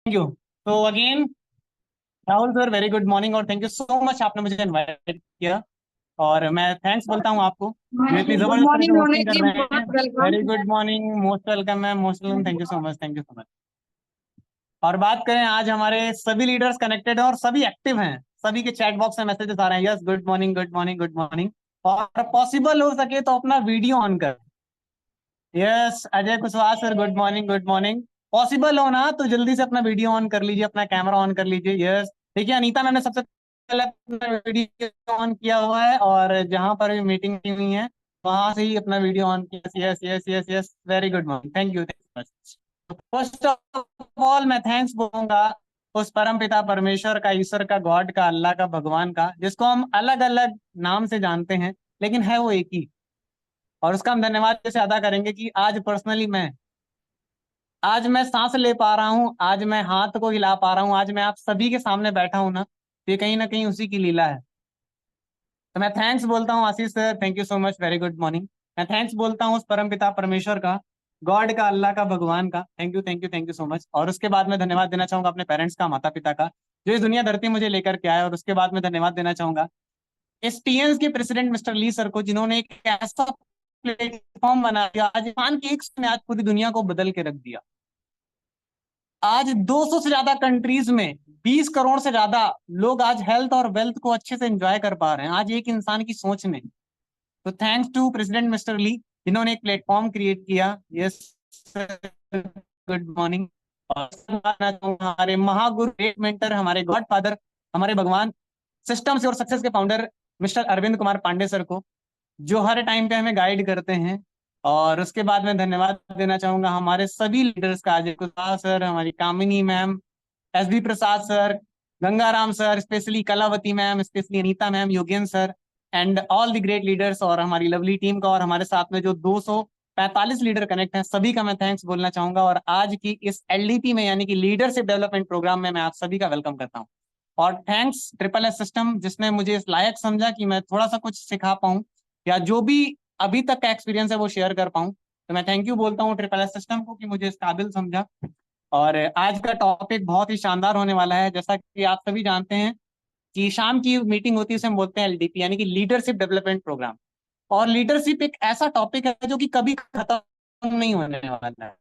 Thank you. तो again Rahul sir, very good morning और thank you so much, आपने मुझे इनवाइट किया। और मैं थैंक्स बोलता हूँ आपको जो इतनी गुड जबरदस्त तरह से मॉर्निंग रोनित होस्टिंग कर जी, रहे हैं। बहुत welcome. Very good morning, most welcome ma'am, most welcome, thank you so much, thank you so much. और बात करें, आज हमारे सभी लीडर्स कनेक्टेड हैं और सभी एक्टिव हैं। सभी के चैट बॉक्स में मैसेजेस आ रहे हैं, yes good morning, good morning, good morning. और पॉसिबल हो सके तो अपना वीडियो ऑन कर। Yes Ajay Kushwaha sir, good morning, good morning. Possible हो ना तो जल्दी से अपना वीडियो ऑन कर लीजिए, अपना कैमरा ऑन कर लीजिए। यस देखिए, अनीता मैम ने सबसे पहले अपना वीडियो ऑन किया हुआ है और जहां पर भी मीटिंग की हुई है वहां से ही अपना वीडियो ऑन किया। Yes yes yes yes, very good morning, thank you, thank you. First of all मैं थैंक्स बोलूंगा उस परम पिता परमेश्वर का, ईश्वर का, गॉड का, अल्लाह का, भगवान का, जिसको हम अलग अलग नाम से जानते हैं लेकिन है वो एक ही। और उसका हम धन्यवाद जैसे अदा करेंगे कि आज मैं सांस ले पा रहा हूँ, आज मैं हाथ को हिला पा रहा हूँ, आज मैं आप सभी के सामने बैठा हूं ना, कहीं ना कहीं उसी की लीला है। तो मैं थैंक्स बोलता हूँ Ashish sir, thank you so much, very good morning. मैं थैंक्स बोलता हूँ उस परम पिता परमेश्वर का, गॉड का, अल्लाह का, भगवान का, thank you, thank you, thank you so much. और उसके बाद मैं धन्यवाद देना चाहूंगा अपने पेरेंट्स का, माता पिता का, जो इस दुनिया धरती मुझे लेकर के आए। और उसके बाद मैं धन्यवाद देना चाहूंगा इस टीएन्स के प्रेसिडेंट मिस्टर ली सर को, जिन्होंने एक ऐसा प्लेटफॉर्म बना दिया, आज पान की एक ने आज पूरी दुनिया को बदल के रख दिया। आज 200 से ज्यादा कंट्रीज में 20 करोड़ से ज्यादा लोग आज हेल्थ और वेल्थ को अच्छे से एंजॉय कर पा रहे हैं, आज एक इंसान की सोच में। तो thanks to president mister Lee, जिन्होंने एक प्लेटफॉर्म क्रिएट किया। Yes good morning. और हमारे महागुरु, ग्रेट मेंटर, हमारे गॉड फादर, हमारे भगवान, सिस्टम्स और सक्सेस के founder mister Arvind Kumar Pandey sir को, जो हर टाइम पे हमें गाइड करते हैं। और उसके बाद मैं धन्यवाद देना चाहूंगा हमारे सभी लीडर्स का, अजय कुशवाहा सर, हमारी Kamini ma'am, S B Prasad sir, Gangaram sir, specially Kalavati ma'am, specially Anita ma'am, Yogen sir, and all the great leaders, और हमारी लवली टीम का, और हमारे साथ में जो 245 लीडर कनेक्ट हैं, सभी का मैं थैंक्स बोलना चाहूंगा। और आज की इस एलडीपी में, यानी कि लीडरशिप डेवलपमेंट प्रोग्राम में, मैं आप सभी का वेलकम करता हूँ। और थैंक्स ट्रिपल एस सिस्टम, जिसने मुझे इस लायक समझा कि मैं थोड़ा सा कुछ सिखा पाऊँ या जो भी अभी तक का एक्सपीरियंस है वो शेयर कर पाऊँ। तो मैं थैंक यू बोलता हूँ ट्रिपल एस सिस्टम को कि मुझे इस काबिल समझा। और आज का टॉपिक बहुत ही शानदार होने वाला है। जैसा कि आप सभी जानते हैं कि शाम की मीटिंग होती है, उसे हम बोलते हैं एलडीपी, यानी कि लीडरशिप डेवलपमेंट प्रोग्राम। और लीडरशिप एक ऐसा टॉपिक है जो कि कभी खत्म नहीं होने वाला है।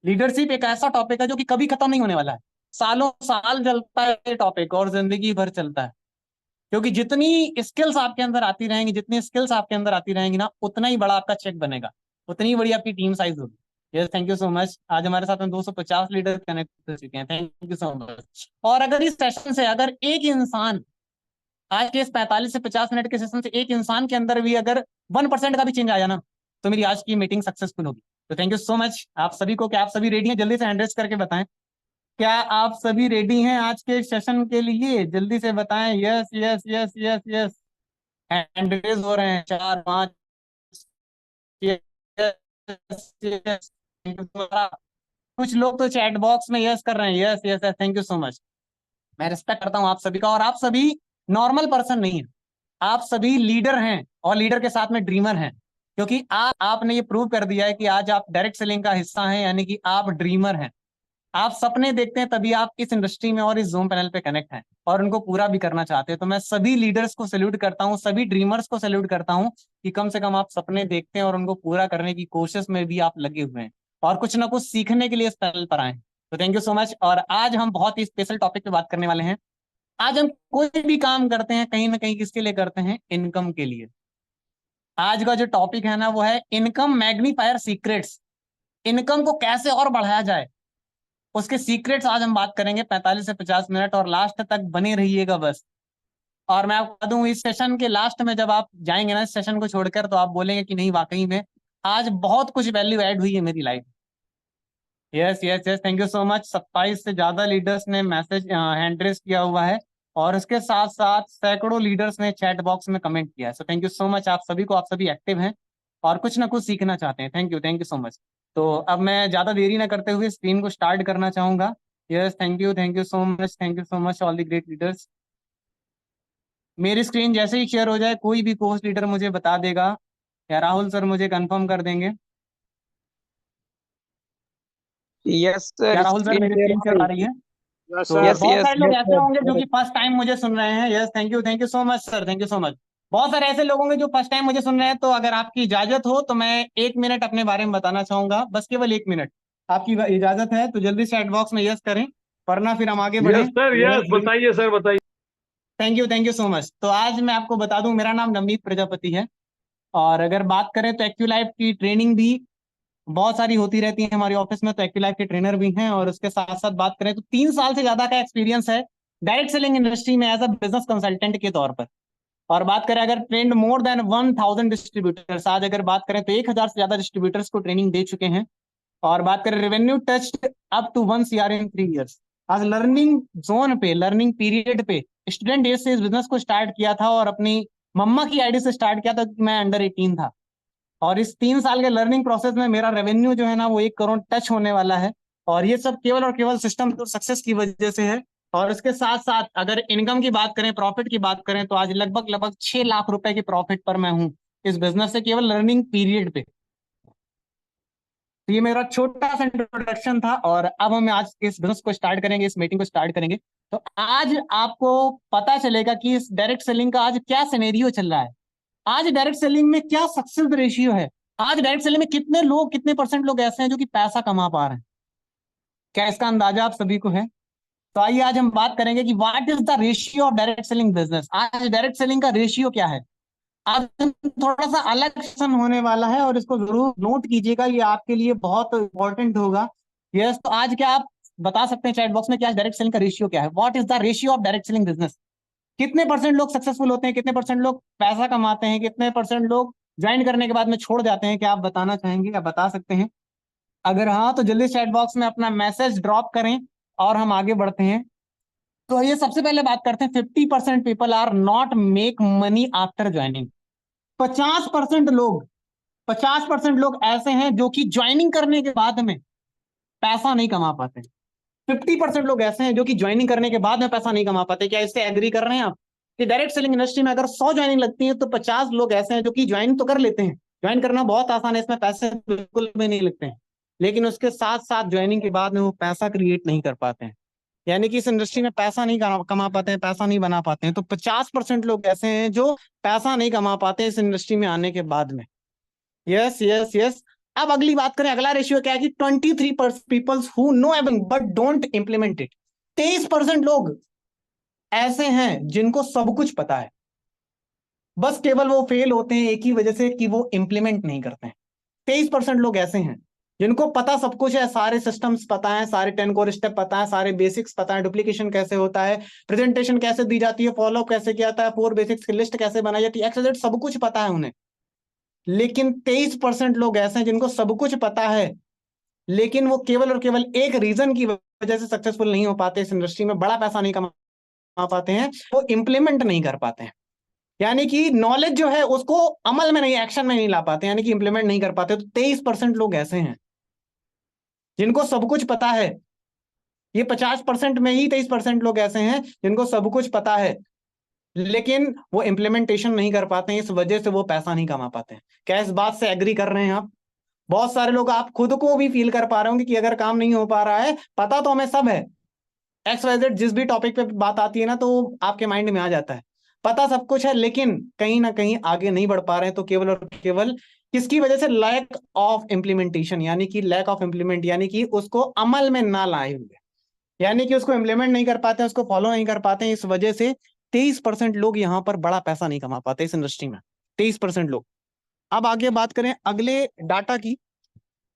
लीडरशिप एक ऐसा टॉपिक है जो कि कभी खत्म नहीं होने वाला है। सालों साल चलता है ये टॉपिक और जिंदगी भर चलता है। क्योंकि जितनी स्किल्स आपके अंदर आती रहेंगी, जितनी स्किल्स आपके अंदर आती रहेंगी ना, उतना ही बड़ा आपका चेक बनेगा, उतनी बड़ी आपकी टीम साइज होगी। Yes thank you so much. आज हमारे साथ में 250 लीडर कनेक्ट हो चुके हैं, थैंक यू सो मच। और अगर इस सेशन से अगर एक इंसान, आज के इस 45 से 50 मिनट के सेशन से एक इंसान के अंदर भी अगर 1% का भी चेंज आया ना, तो मेरी आज की मीटिंग सक्सेसफुल होगी। तो थैंक यू सो मच आप सभी को। क्या आप सभी रेडी हैं? जल्दी से हैंड रेज करके बताएं। क्या आप सभी रेडी हैं आज के सेशन के लिए? जल्दी से बताएं। Yes yes yes yes yes, hand raise हो रहे हैं, 4 5। कुछ लोग तो चैट बॉक्स में यस कर रहे हैं, yes yes yes, thank you so much. मैं रिस्पेक्ट करता हूं आप सभी का। और आप सभी नॉर्मल पर्सन नहीं है, आप सभी लीडर हैं और लीडर के साथ में ड्रीमर हैं। क्योंकि आपने ये प्रूव कर दिया है कि आज आप डायरेक्ट सेलिंग का हिस्सा हैं, यानी कि आप ड्रीमर हैं। आप सपने देखते हैं तभी आप इस इंडस्ट्री में और इस जूम पैनल पे कनेक्ट हैं और उनको पूरा भी करना चाहते हैं। तो मैं सभी लीडर्स को सैल्यूट करता हूं, सभी ड्रीमर्स को सैल्यूट करता हूं कि कम से कम आप सपने देखते हैं और उनको पूरा करने की कोशिश में भी आप लगे हुए हैं और कुछ ना कुछ सीखने के लिए इस पैनल पर आए। तो थैंक यू सो मच। और आज हम बहुत ही स्पेशल टॉपिक पे बात करने वाले हैं। आज हम कोई भी काम करते हैं कहीं ना कहीं किसके लिए करते हैं? इनकम के लिए। आज का जो टॉपिक है ना वो है इनकम मैग्नीफायर सीक्रेट्स। इनकम को कैसे और बढ़ाया जाए, उसके सीक्रेट्स आज हम बात करेंगे 45 से 50 मिनट, और लास्ट तक बने रहिएगा बस। और मैं आपको बता दूं, इस सेशन के लास्ट में जब आप जाएंगे ना इस सेशन को छोड़कर, तो आप बोलेंगे कि नहीं वाकई में आज बहुत कुछ वैल्यू ऐड हुई है मेरी life. Yes yes yes, thank you so much. 27 से ज्यादा लीडर्स ने मैसेज हैंड रेस किया हुआ है और उसके साथ साथ सैकड़ों लीडर्स ने चैट बॉक्स में कमेंट किया है। So thank you so much आप सभी को, आप सभी एक्टिव हैं और कुछ ना कुछ सीखना चाहते हैं। Thank you so much. तो अब मैं ज्यादा देरी ना करते हुए स्क्रीन को स्टार्ट करना चाहूंगा। Yes thank you so much, thank you so much all the great leaders. मेरी स्क्रीन जैसे ही शेयर हो जाए, कोई भी कोर्स लीडर मुझे बता देगा या राहुल सर मुझे कंफर्म कर देंगे। यस क्या सर, राहुल सर स्क्रीन मेरी शेयर स्क्रीन हो शेयर आ रही। रही है? यस तो सर। यस बहुत यस सारे लोग यस ऐसे होंगे जो सर। कि फर्स्ट टाइम मुझे सुन रहे हैं। Yes, thank you so much sir, thank you so much. बहुत सारे ऐसे लोग होंगे जो फर्स्ट टाइम मुझे सुन रहे हैं, तो अगर आपकी इजाजत हो तो मैं 1 मिनट अपने बारे में बताना चाहूंगा, बस केवल 1 मिनट। आपकी इजाजत है तो जल्दी से चैट बॉक्स में यस करें, वरना फिर हम आगे बढ़े। यस सर, यस बताइए सर, बताइए। Thank you so much. तो आज मैं आपको बता दूं, मेरा नाम नवनीत प्रजापति है। और अगर बात करें तो एक्यूलाइफ की ट्रेनिंग भी बहुत सारी होती रहती है हमारे ऑफिस में, तो एक्टिव के ट्रेनर भी हैं। और उसके साथ साथ बात करें तो 3 साल से ज्यादा का एक्सपीरियंस है डायरेक्ट सेलिंग इंडस्ट्री में एज अ बिजनेस कंसल्टेंट के तौर पर। और बात करें अगर ट्रेंड मोर देन 1000 डिस्ट्रीब्यूटर्स, आज अगर बात करें तो 1000 से ज्यादा डिस्ट्रीब्यूटर्स को ट्रेनिंग दे चुके हैं। और बात करें revenue touch up to 1 CR in 3 years. आज लर्निंग जोन पे, लर्निंग पीरियड पे स्टूडेंट एज से इस बिजनेस को स्टार्ट किया था, और अपनी मम्मा की आईडी से स्टार्ट किया था, मैं अंडर 18 था। और इस 3 साल के लर्निंग प्रोसेस में मेरा रेवेन्यू जो है ना वो 1 करोड़ टच होने वाला है। और ये सब केवल और केवल सिस्टम और सक्सेस की वजह से है। और इसके साथ साथ अगर इनकम की बात करें, प्रॉफिट की बात करें, तो आज लगभग लगभग 6 लाख रुपए के प्रॉफिट पर मैं हूँ इस बिजनेस से, केवल लर्निंग पीरियड पे। तो ये मेरा छोटा सा इंट्रोडक्शन था, और अब हम आज इस बिजनेस को स्टार्ट करेंगे, इस मीटिंग को स्टार्ट करेंगे। तो आज आपको पता चलेगा कि इस डायरेक्ट सेलिंग का आज क्या सिनेरियो चल रहा है, आज डायरेक्ट सेलिंग में क्या सक्सेस रेशियो है, आज डायरेक्ट सेलिंग में कितने लोग, कितने परसेंट लोग ऐसे हैं जो कि पैसा कमा पा रहे हैं। क्या इसका अंदाजा आप सभी को है? तो आइए आज हम बात करेंगे कि what is the ratio of direct selling business. आज डायरेक्ट सेलिंग का रेशियो क्या है। आज थोड़ा सा अलग सेशन होने वाला है, और इसको जरूर नोट कीजिएगा, ये आपके लिए बहुत इंपॉर्टेंट होगा। यस, तो आज क्या आप बता सकते हैं चैट बॉक्स में कि आज डायरेक्ट सेलिंग का रेशियो क्या है? What is the ratio of direct selling business. कितने परसेंट लोग सक्सेसफुल होते हैं, कितने परसेंट लोग पैसा कमाते हैं, कितने परसेंट लोग ज्वाइन करने के बाद में छोड़ जाते हैं? क्या आप बताना चाहेंगे, या बता सकते हैं? अगर हाँ तो जल्दी चैट बॉक्स में अपना मैसेज ड्रॉप करें, और हम आगे बढ़ते हैं। तो ये सबसे पहले बात करते हैं, 50% people are not make money after joining. 50% लोग, 50% लोग ऐसे हैं जो कि ज्वाइनिंग करने के बाद में पैसा नहीं कमा पाते। 50% लोग ऐसे हैं जो कि ज्वाइनिंग करने के बाद में पैसा नहीं कमा पाते। क्या इससे एग्री कर रहे हैं आप कि डायरेक्ट सेलिंग इंडस्ट्री में अगर 100 ज्वाइनिंग लगती है तो 50 लोग ऐसे हैं जो कि ज्वाइन तो कर लेते हैं, ज्वाइन करना बहुत आसान है, इसमें पैसे बिल्कुल भी नहीं लगते हैं, लेकिन उसके साथ साथ ज्वाइनिंग के बाद में वो पैसा क्रिएट नहीं कर पाते हैं, यानी कि इस इंडस्ट्री में पैसा नहीं कमा पाते हैं, पैसा नहीं बना पाते हैं। तो 50% लोग ऐसे हैं जो पैसा नहीं कमा पाते इस इंडस्ट्री में आने के बाद में। Yes yes yes. अब अगली बात करें, अगला रेशियो क्या है कि 23 peoples who know everything but don't implement it. 23% लोग ऐसे हैं जिनको सब कुछ पता है, बस केवल वो फेल होते हैं एक ही वजह से कि वो इंप्लीमेंट नहीं करते हैं। 23% लोग ऐसे हैं जिनको पता सब कुछ है, सारे सिस्टम्स पता है, सारे 10 कोर स्टेप पता है, सारे बेसिक्स पता है, डुप्लीकेशन कैसे होता है, प्रेजेंटेशन कैसे दी जाती है, फॉलोअप कैसे किया जाता है, 4 बेसिक्स की लिस्ट कैसे बनाई जाती है, XYZ सब कुछ पता है उन्हें। लेकिन 23% लोग ऐसे हैं जिनको सब कुछ पता है, लेकिन वो केवल और केवल एक रीजन की वजह से सक्सेसफुल नहीं हो पाते, इस इंडस्ट्री में बड़ा पैसा नहीं कमा पाते हैं, वो इंप्लीमेंट नहीं कर पाते हैं। यानी कि नॉलेज जो है उसको अमल में नहीं, एक्शन में नहीं ला पाते, यानी कि इंप्लीमेंट नहीं कर पाते। तो 23% लोग ऐसे हैं जिनको सब कुछ पता है। ये 50% में ही 23% लोग ऐसे हैं जिनको सब कुछ पता है, लेकिन वो इम्प्लीमेंटेशन नहीं कर पाते हैं, इस वजह से वो पैसा नहीं कमा पाते हैं। क्या इस बात से एग्री कर रहे हैं आप? बहुत सारे लोग, आप खुद को भी फील कर पा रहे होंगे कि अगर काम नहीं हो पा रहा है, पता तो हमें सब है, XYZ जिस भी टॉपिक पे बात आती है ना तो आपके माइंड में आ जाता है, पता सब कुछ है, लेकिन कहीं ना कहीं आगे नहीं बढ़ पा रहे हैं। तो केवल और केवल किसकी वजह से? लैक ऑफ इम्प्लीमेंटेशन, यानी कि लैक ऑफ इम्प्लीमेंट, यानी कि उसको अमल में ना लाए हुए, यानी कि उसको इम्प्लीमेंट नहीं कर पाते, उसको फॉलो नहीं कर पाते। इस वजह से 23% लोग यहाँ पर बड़ा पैसा नहीं कमा पाते इस इंडस्ट्री में, 23% लोग। अब आगे बात करें अगले डाटा की,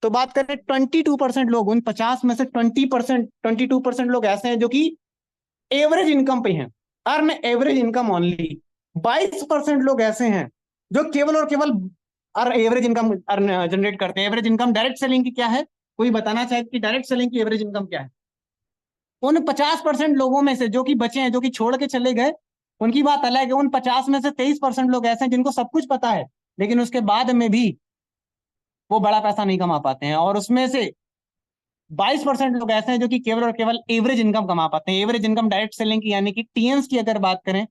तो बात करें 22% लोग, उन 50 में से 22% लोग ऐसे हैं जो कि एवरेज इनकम पे हैं, अर्न एवरेज इनकम ओनली। 22% लोग ऐसे हैं जो केवल और केवल एवरेज इनकम अर्न जनरेट करते हैं। एवरेज इनकम डायरेक्ट सेलिंग की क्या है? कोई बताना चाहे कि डायरेक्ट सेलिंग की एवरेज इनकम क्या है? उन 50% लोगों में से जो कि बचे हैं, जो कि छोड़ के चले गए, उनकी बात अलग है। उन 50 में से 23% लोग ऐसे हैं जिनको सब कुछ पता है, लेकिन उसके बाद में भी वो बड़ा पैसा नहीं कमा पाते हैं। और उसमें से 22% लोग ऐसे हैं जो कि केवल और केवल एवरेज इनकम कमा पाते हैं। एवरेज इनकम डायरेक्ट सेलिंग की, यानी कि TNS की अगर बात करें,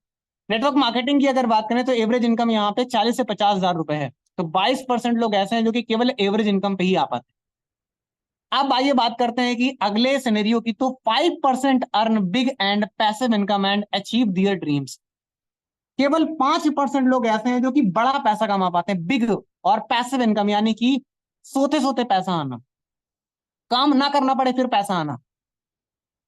नेटवर्क मार्केटिंग की अगर बात करें, तो एवरेज इनकम यहाँ पे 40 से 50 हजार रुपए है। तो 22% लोग ऐसे हैं जो कि केवल एवरेज इनकम पे ही आ पाते हैं। अब आइए बात करते हैं कि अगले सिनेरियो की। तो 5% earn big and passive income and achieve their dreams. केवल 5% लोग ऐसे हैं जो कि बड़ा पैसा कमा पाते हैं, बिग और पैसिव इनकम, यानी कि सोते सोते पैसा आना, काम ना करना पड़े फिर पैसा आना,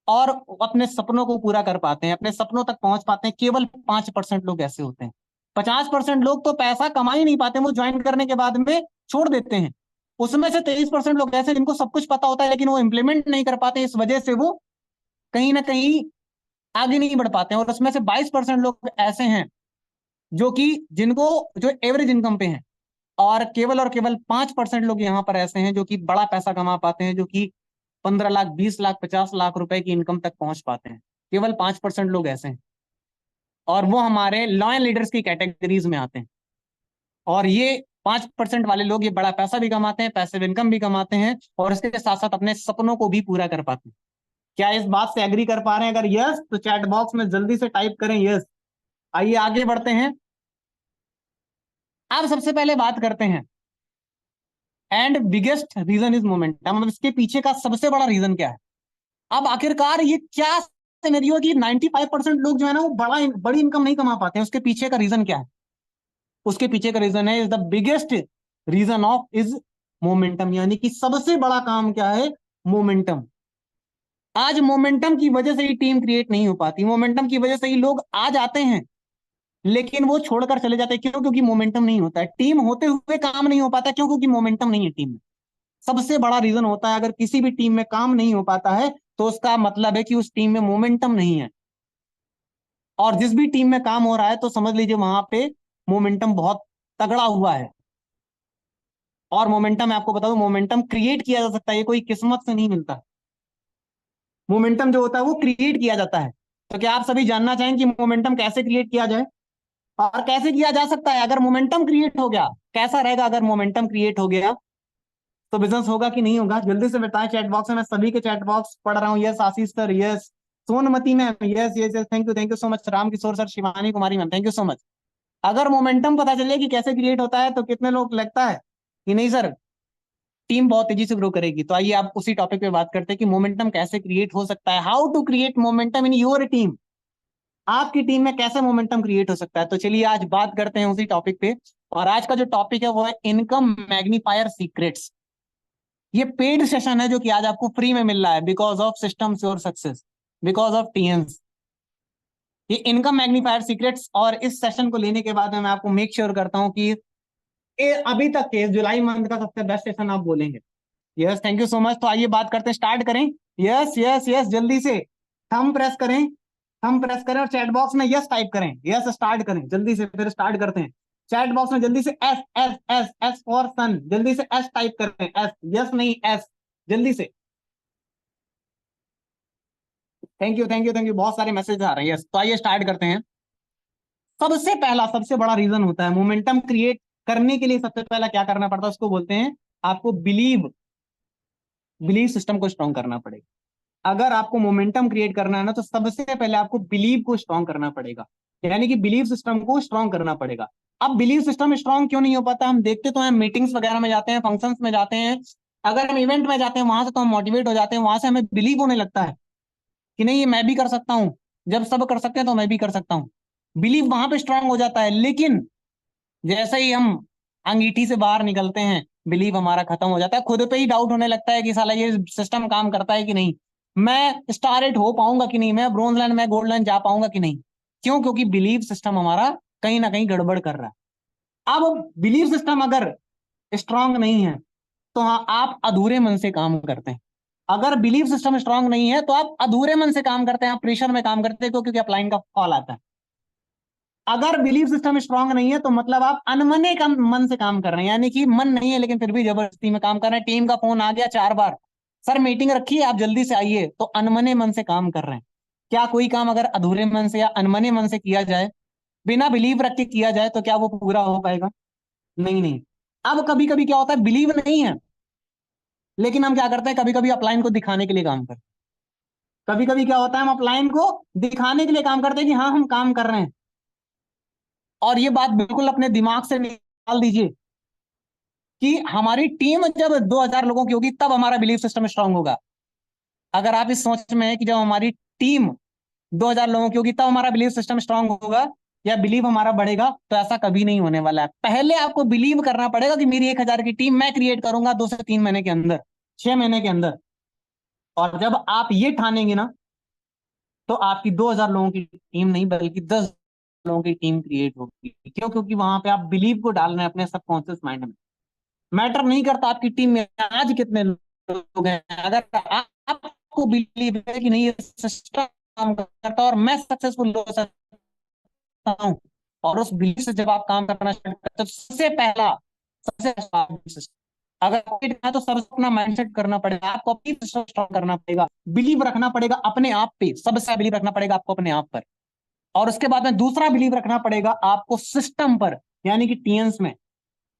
और अपने सपनों को पूरा कर पाते हैं, अपने सपनों तक पहुंच पाते हैं। केवल 5% लोग ऐसे होते हैं। 50% लोग तो पैसा कमा ही नहीं पाते, वो ज्वाइन करने के बाद में छोड़ देते हैं। उसमें से 23% लोग ऐसे जिनको सब कुछ पता होता है लेकिन वो इंप्लीमेंट नहीं कर पाते, इस वजह से वो कहीं ना कहीं आगे नहीं बढ़ पाते हैं। और उसमें से 22% लोग ऐसे हैं जो कि जिनको जो एवरेज इनकम पे हैं। और केवल 5% लोग यहाँ पर ऐसे हैं जो कि बड़ा पैसा कमा पाते हैं, जो कि 15 लाख, 20 लाख, 50 लाख रुपए की इनकम तक पहुंच पाते हैं। केवल 5% लोग ऐसे हैं, और वो हमारे लॉयल लीडर्स की कैटेगरीज में आते हैं। और ये 5% वाले लोग ये बड़ा पैसा भी कमाते हैं, पैसिव इनकम भी कमाते हैं, और इसके साथ साथ अपने सपनों को भी पूरा कर पाते हैं। क्या इस बात से एग्री कर पा रहे हैं? अगर यस तो चैट बॉक्स में जल्दी से टाइप करें यस। आइए आगे बढ़ते हैं। अब सबसे पहले बात करते हैं and biggest reason is momentum. इसके पीछे का सबसे बड़ा रीजन क्या है? अब आखिरकार ये क्या सिनेरियो है कि 95% लोग जो है ना वो बड़ी इनकम नहीं कमा पाते हैं? उसके पीछे का रीजन क्या है? उसके पीछे का रीजन है, is the biggest reason of is momentum, यानी कि सबसे बड़ा काम क्या है? मोमेंटम। आज मोमेंटम की वजह से ही टीम क्रिएट नहीं हो पाती, मोमेंटम की वजह से ही लोग आ जाते हैं लेकिन वो छोड़कर चले जाते हैं। क्यों? क्योंकि मोमेंटम नहीं होता है। टीम होते हुए काम नहीं हो पाता, क्यों? क्योंकि मोमेंटम नहीं है टीम में। सबसे बड़ा रीजन होता है, अगर किसी भी टीम में काम नहीं हो पाता है तो उसका मतलब है कि उस टीम में मोमेंटम नहीं है। और जिस भी टीम में काम हो रहा है तो समझ लीजिए वहां पे मोमेंटम बहुत तगड़ा हुआ है। और मोमेंटम मैं आपको बता दूं, मोमेंटम क्रिएट किया जा सकता है, ये कोई किस्मत से नहीं मिलता। मोमेंटम जो होता है वो क्रिएट किया जाता है। तो क्या आप सभी जानना चाहेंगे कि मोमेंटम कैसे क्रिएट किया जाए और कैसे किया जा सकता है? अगर मोमेंटम क्रिएट हो गया, कैसा रहेगा? अगर मोमेंटम क्रिएट हो गया तो बिजनेस होगा कि नहीं होगा? जल्दी से बताएं चैट बॉक्स में। मैं सभी के चैट बॉक्स पढ़ रहा हूँ। Yes Ashish sir, yes Sonmati ma'am, yes yes yes, thank you so much. Ram Kishore sir, Shivani Kumari ma'am, thank you so much. अगर मोमेंटम पता चले कि कैसे क्रिएट होता है तो कितने लोग लगता है कि नहीं सर टीम बहुत तेजी से ग्रो करेगी? तो आइए आप उसी टॉपिक पे बात करते हैं कि मोमेंटम कैसे क्रिएट हो सकता है, how to create momentum in your team. आपकी टीम में कैसे मोमेंटम क्रिएट हो सकता है? तो चलिए आज बात करते हैं उसी टॉपिक पे। और आज का जो टॉपिक है वो है इनकम मैग्नीफायर सीक्रेट्स। ये पेड सेशन है जो कि आज आपको फ्री में मिल रहा है, because of systems your success, because of teams. ये इनकम मैग्नीफायर सीक्रेट्स, और इस सेशन को लेने के बाद में मैं आपको मेक श्योर करता हूं कि अभी तक के जुलाई मंथ का सबसे बेस्ट सेशन आप बोलेंगे। Yes thank you so much. तो आइए बात करते हैं, स्टार्ट करें। यस यस यस, जल्दी से थंब प्रेस करें, थंब प्रेस करें और चैट बॉक्स में यस टाइप करें। यस स्टार्ट करें जल्दी से, फिर स्टार्ट करते हैं। चैट बॉक्स में जल्दी से S S S S for son, जल्दी से एस टाइप करें, एस, यस नहीं एस, जल्दी से। Thank you thank you thank you, बहुत सारे मैसेज आ रहे हैं। यस तो आइए स्टार्ट करते हैं। सबसे पहला सबसे बड़ा रीजन होता है मोमेंटम क्रिएट करने के लिए, सबसे पहला क्या करना पड़ता है उसको बोलते हैं आपको बिलीव, बिलीव सिस्टम को स्ट्रॉन्ग करना पड़ेगा। अगर आपको मोमेंटम क्रिएट करना है ना तो सबसे पहले आपको बिलीव को स्ट्रॉन्ग करना पड़ेगा, यानी कि बिलीव सिस्टम को स्ट्रॉन्ग करना पड़ेगा। अब बिलीव सिस्टम स्ट्रॉन्ग क्यों नहीं हो पाता? हम देखते तो हैं, मीटिंग्स वगैरह में जाते हैं, फंक्शंस में जाते हैं, अगर हम इवेंट में जाते हैं वहां से तो हम मोटिवेट हो जाते हैं, वहां से हमें बिलीव होने लगता है कि नहीं ये मैं भी कर सकता हूं, जब सब कर सकते हैं तो मैं भी कर सकता हूं। बिलीव वहां पे स्ट्रांग हो जाता है। लेकिन जैसे ही हम अंगीठी से बाहर निकलते हैं बिलीव हमारा खत्म हो जाता है, खुद पे ही डाउट होने लगता है कि साला ये सिस्टम काम करता है कि नहीं, मैं स्टार रेट हो पाऊंगा कि नहीं, मैं ब्रोंज लाइन, मैं गोल्ड लाइन जा पाऊंगा कि नहीं। क्यों? क्योंकि बिलीव सिस्टम हमारा कहीं ना कहीं गड़बड़ कर रहा है। अब बिलीव सिस्टम अगर स्ट्रांग नहीं है तो हाँ आप अधूरे मन से काम करते हैं। अगर बिलीव सिस्टम स्ट्रांग नहीं है तो आप अधूरे मन से काम करते हैं, आप प्रेशर में काम करते हैं, क्योंकि अपलाइन का कॉल आता है। अगर बिलीव सिस्टम स्ट्रांग नहीं है तो मतलब आप अनमने का मन से काम कर रहे हैं, यानी कि मन नहीं है लेकिन फिर भी जबरदस्ती में काम कर रहे हैं। टीम का फोन आ गया 4 बार, सर मीटिंग रखी है आप जल्दी से आइए, तो अनमने मन से काम कर रहे हैं। क्या कोई काम अगर अधूरे मन से या अनमने मन से किया जाए, बिना बिलीव रख के किया जाए, तो क्या वो पूरा हो पाएगा? नहीं नहीं। अब कभी कभी क्या होता है, बिलीव नहीं है लेकिन हम क्या करते हैं, कभी कभी अपलाइन को दिखाने के लिए काम करते हैं। कभी कभी क्या होता है, हम अपलाइन को दिखाने के लिए काम करते हैं कि हाँ हम काम कर रहे हैं। और ये बात बिल्कुल अपने दिमाग से निकाल दीजिए कि हमारी टीम जब 2000 लोगों की होगी तब हमारा बिलीफ सिस्टम स्ट्रांग होगा। अगर आप इस सोच में है कि जब हमारी टीम 2000 लोगों की होगी तब हमारा बिलीफ सिस्टम स्ट्रांग होगा या बिलीव हमारा बढ़ेगा, तो ऐसा कभी नहीं होने वाला है। पहले आपको बिलीव करना पड़ेगा कि मेरी 1000 की टीम मैं क्रिएट करूंगा 2 से 3 महीने के अंदर, 6 महीने के अंदर। और जब आप ये ठानेंगे ना, तो आपकी 2000 लोगों की टीम नहीं बल्कि 10 लोगों की टीम क्रिएट होगी। क्यों? क्योंकि वहां पे आप बिलीव को डाल रहे हैं अपने सबकॉन्शियस माइंड में। मैटर नहीं करता आपकी टीम में आज कितने लोग हैं, अगर आपको बिलीव है कि नहीं ये सिस्टम काम करता और मैं सक्सेसफुल हो सकता हूं, और उस बिलीव से जब आप काम करना स्टार्ट करते, तो सबसे अगर कोई है तो सबसे अपना माइंडसेट करना पड़ेगा, आपको अपनी सिस्टम स्ट्रॉन्ग करना पड़ेगा, बिलीव रखना पड़ेगा अपने आप पे, सबसे बिलीव रखना पड़ेगा आपको अपने आप पर। और उसके बाद में दूसरा बिलीव रखना पड़ेगा आपको सिस्टम पर, यानी कि टीएंस में।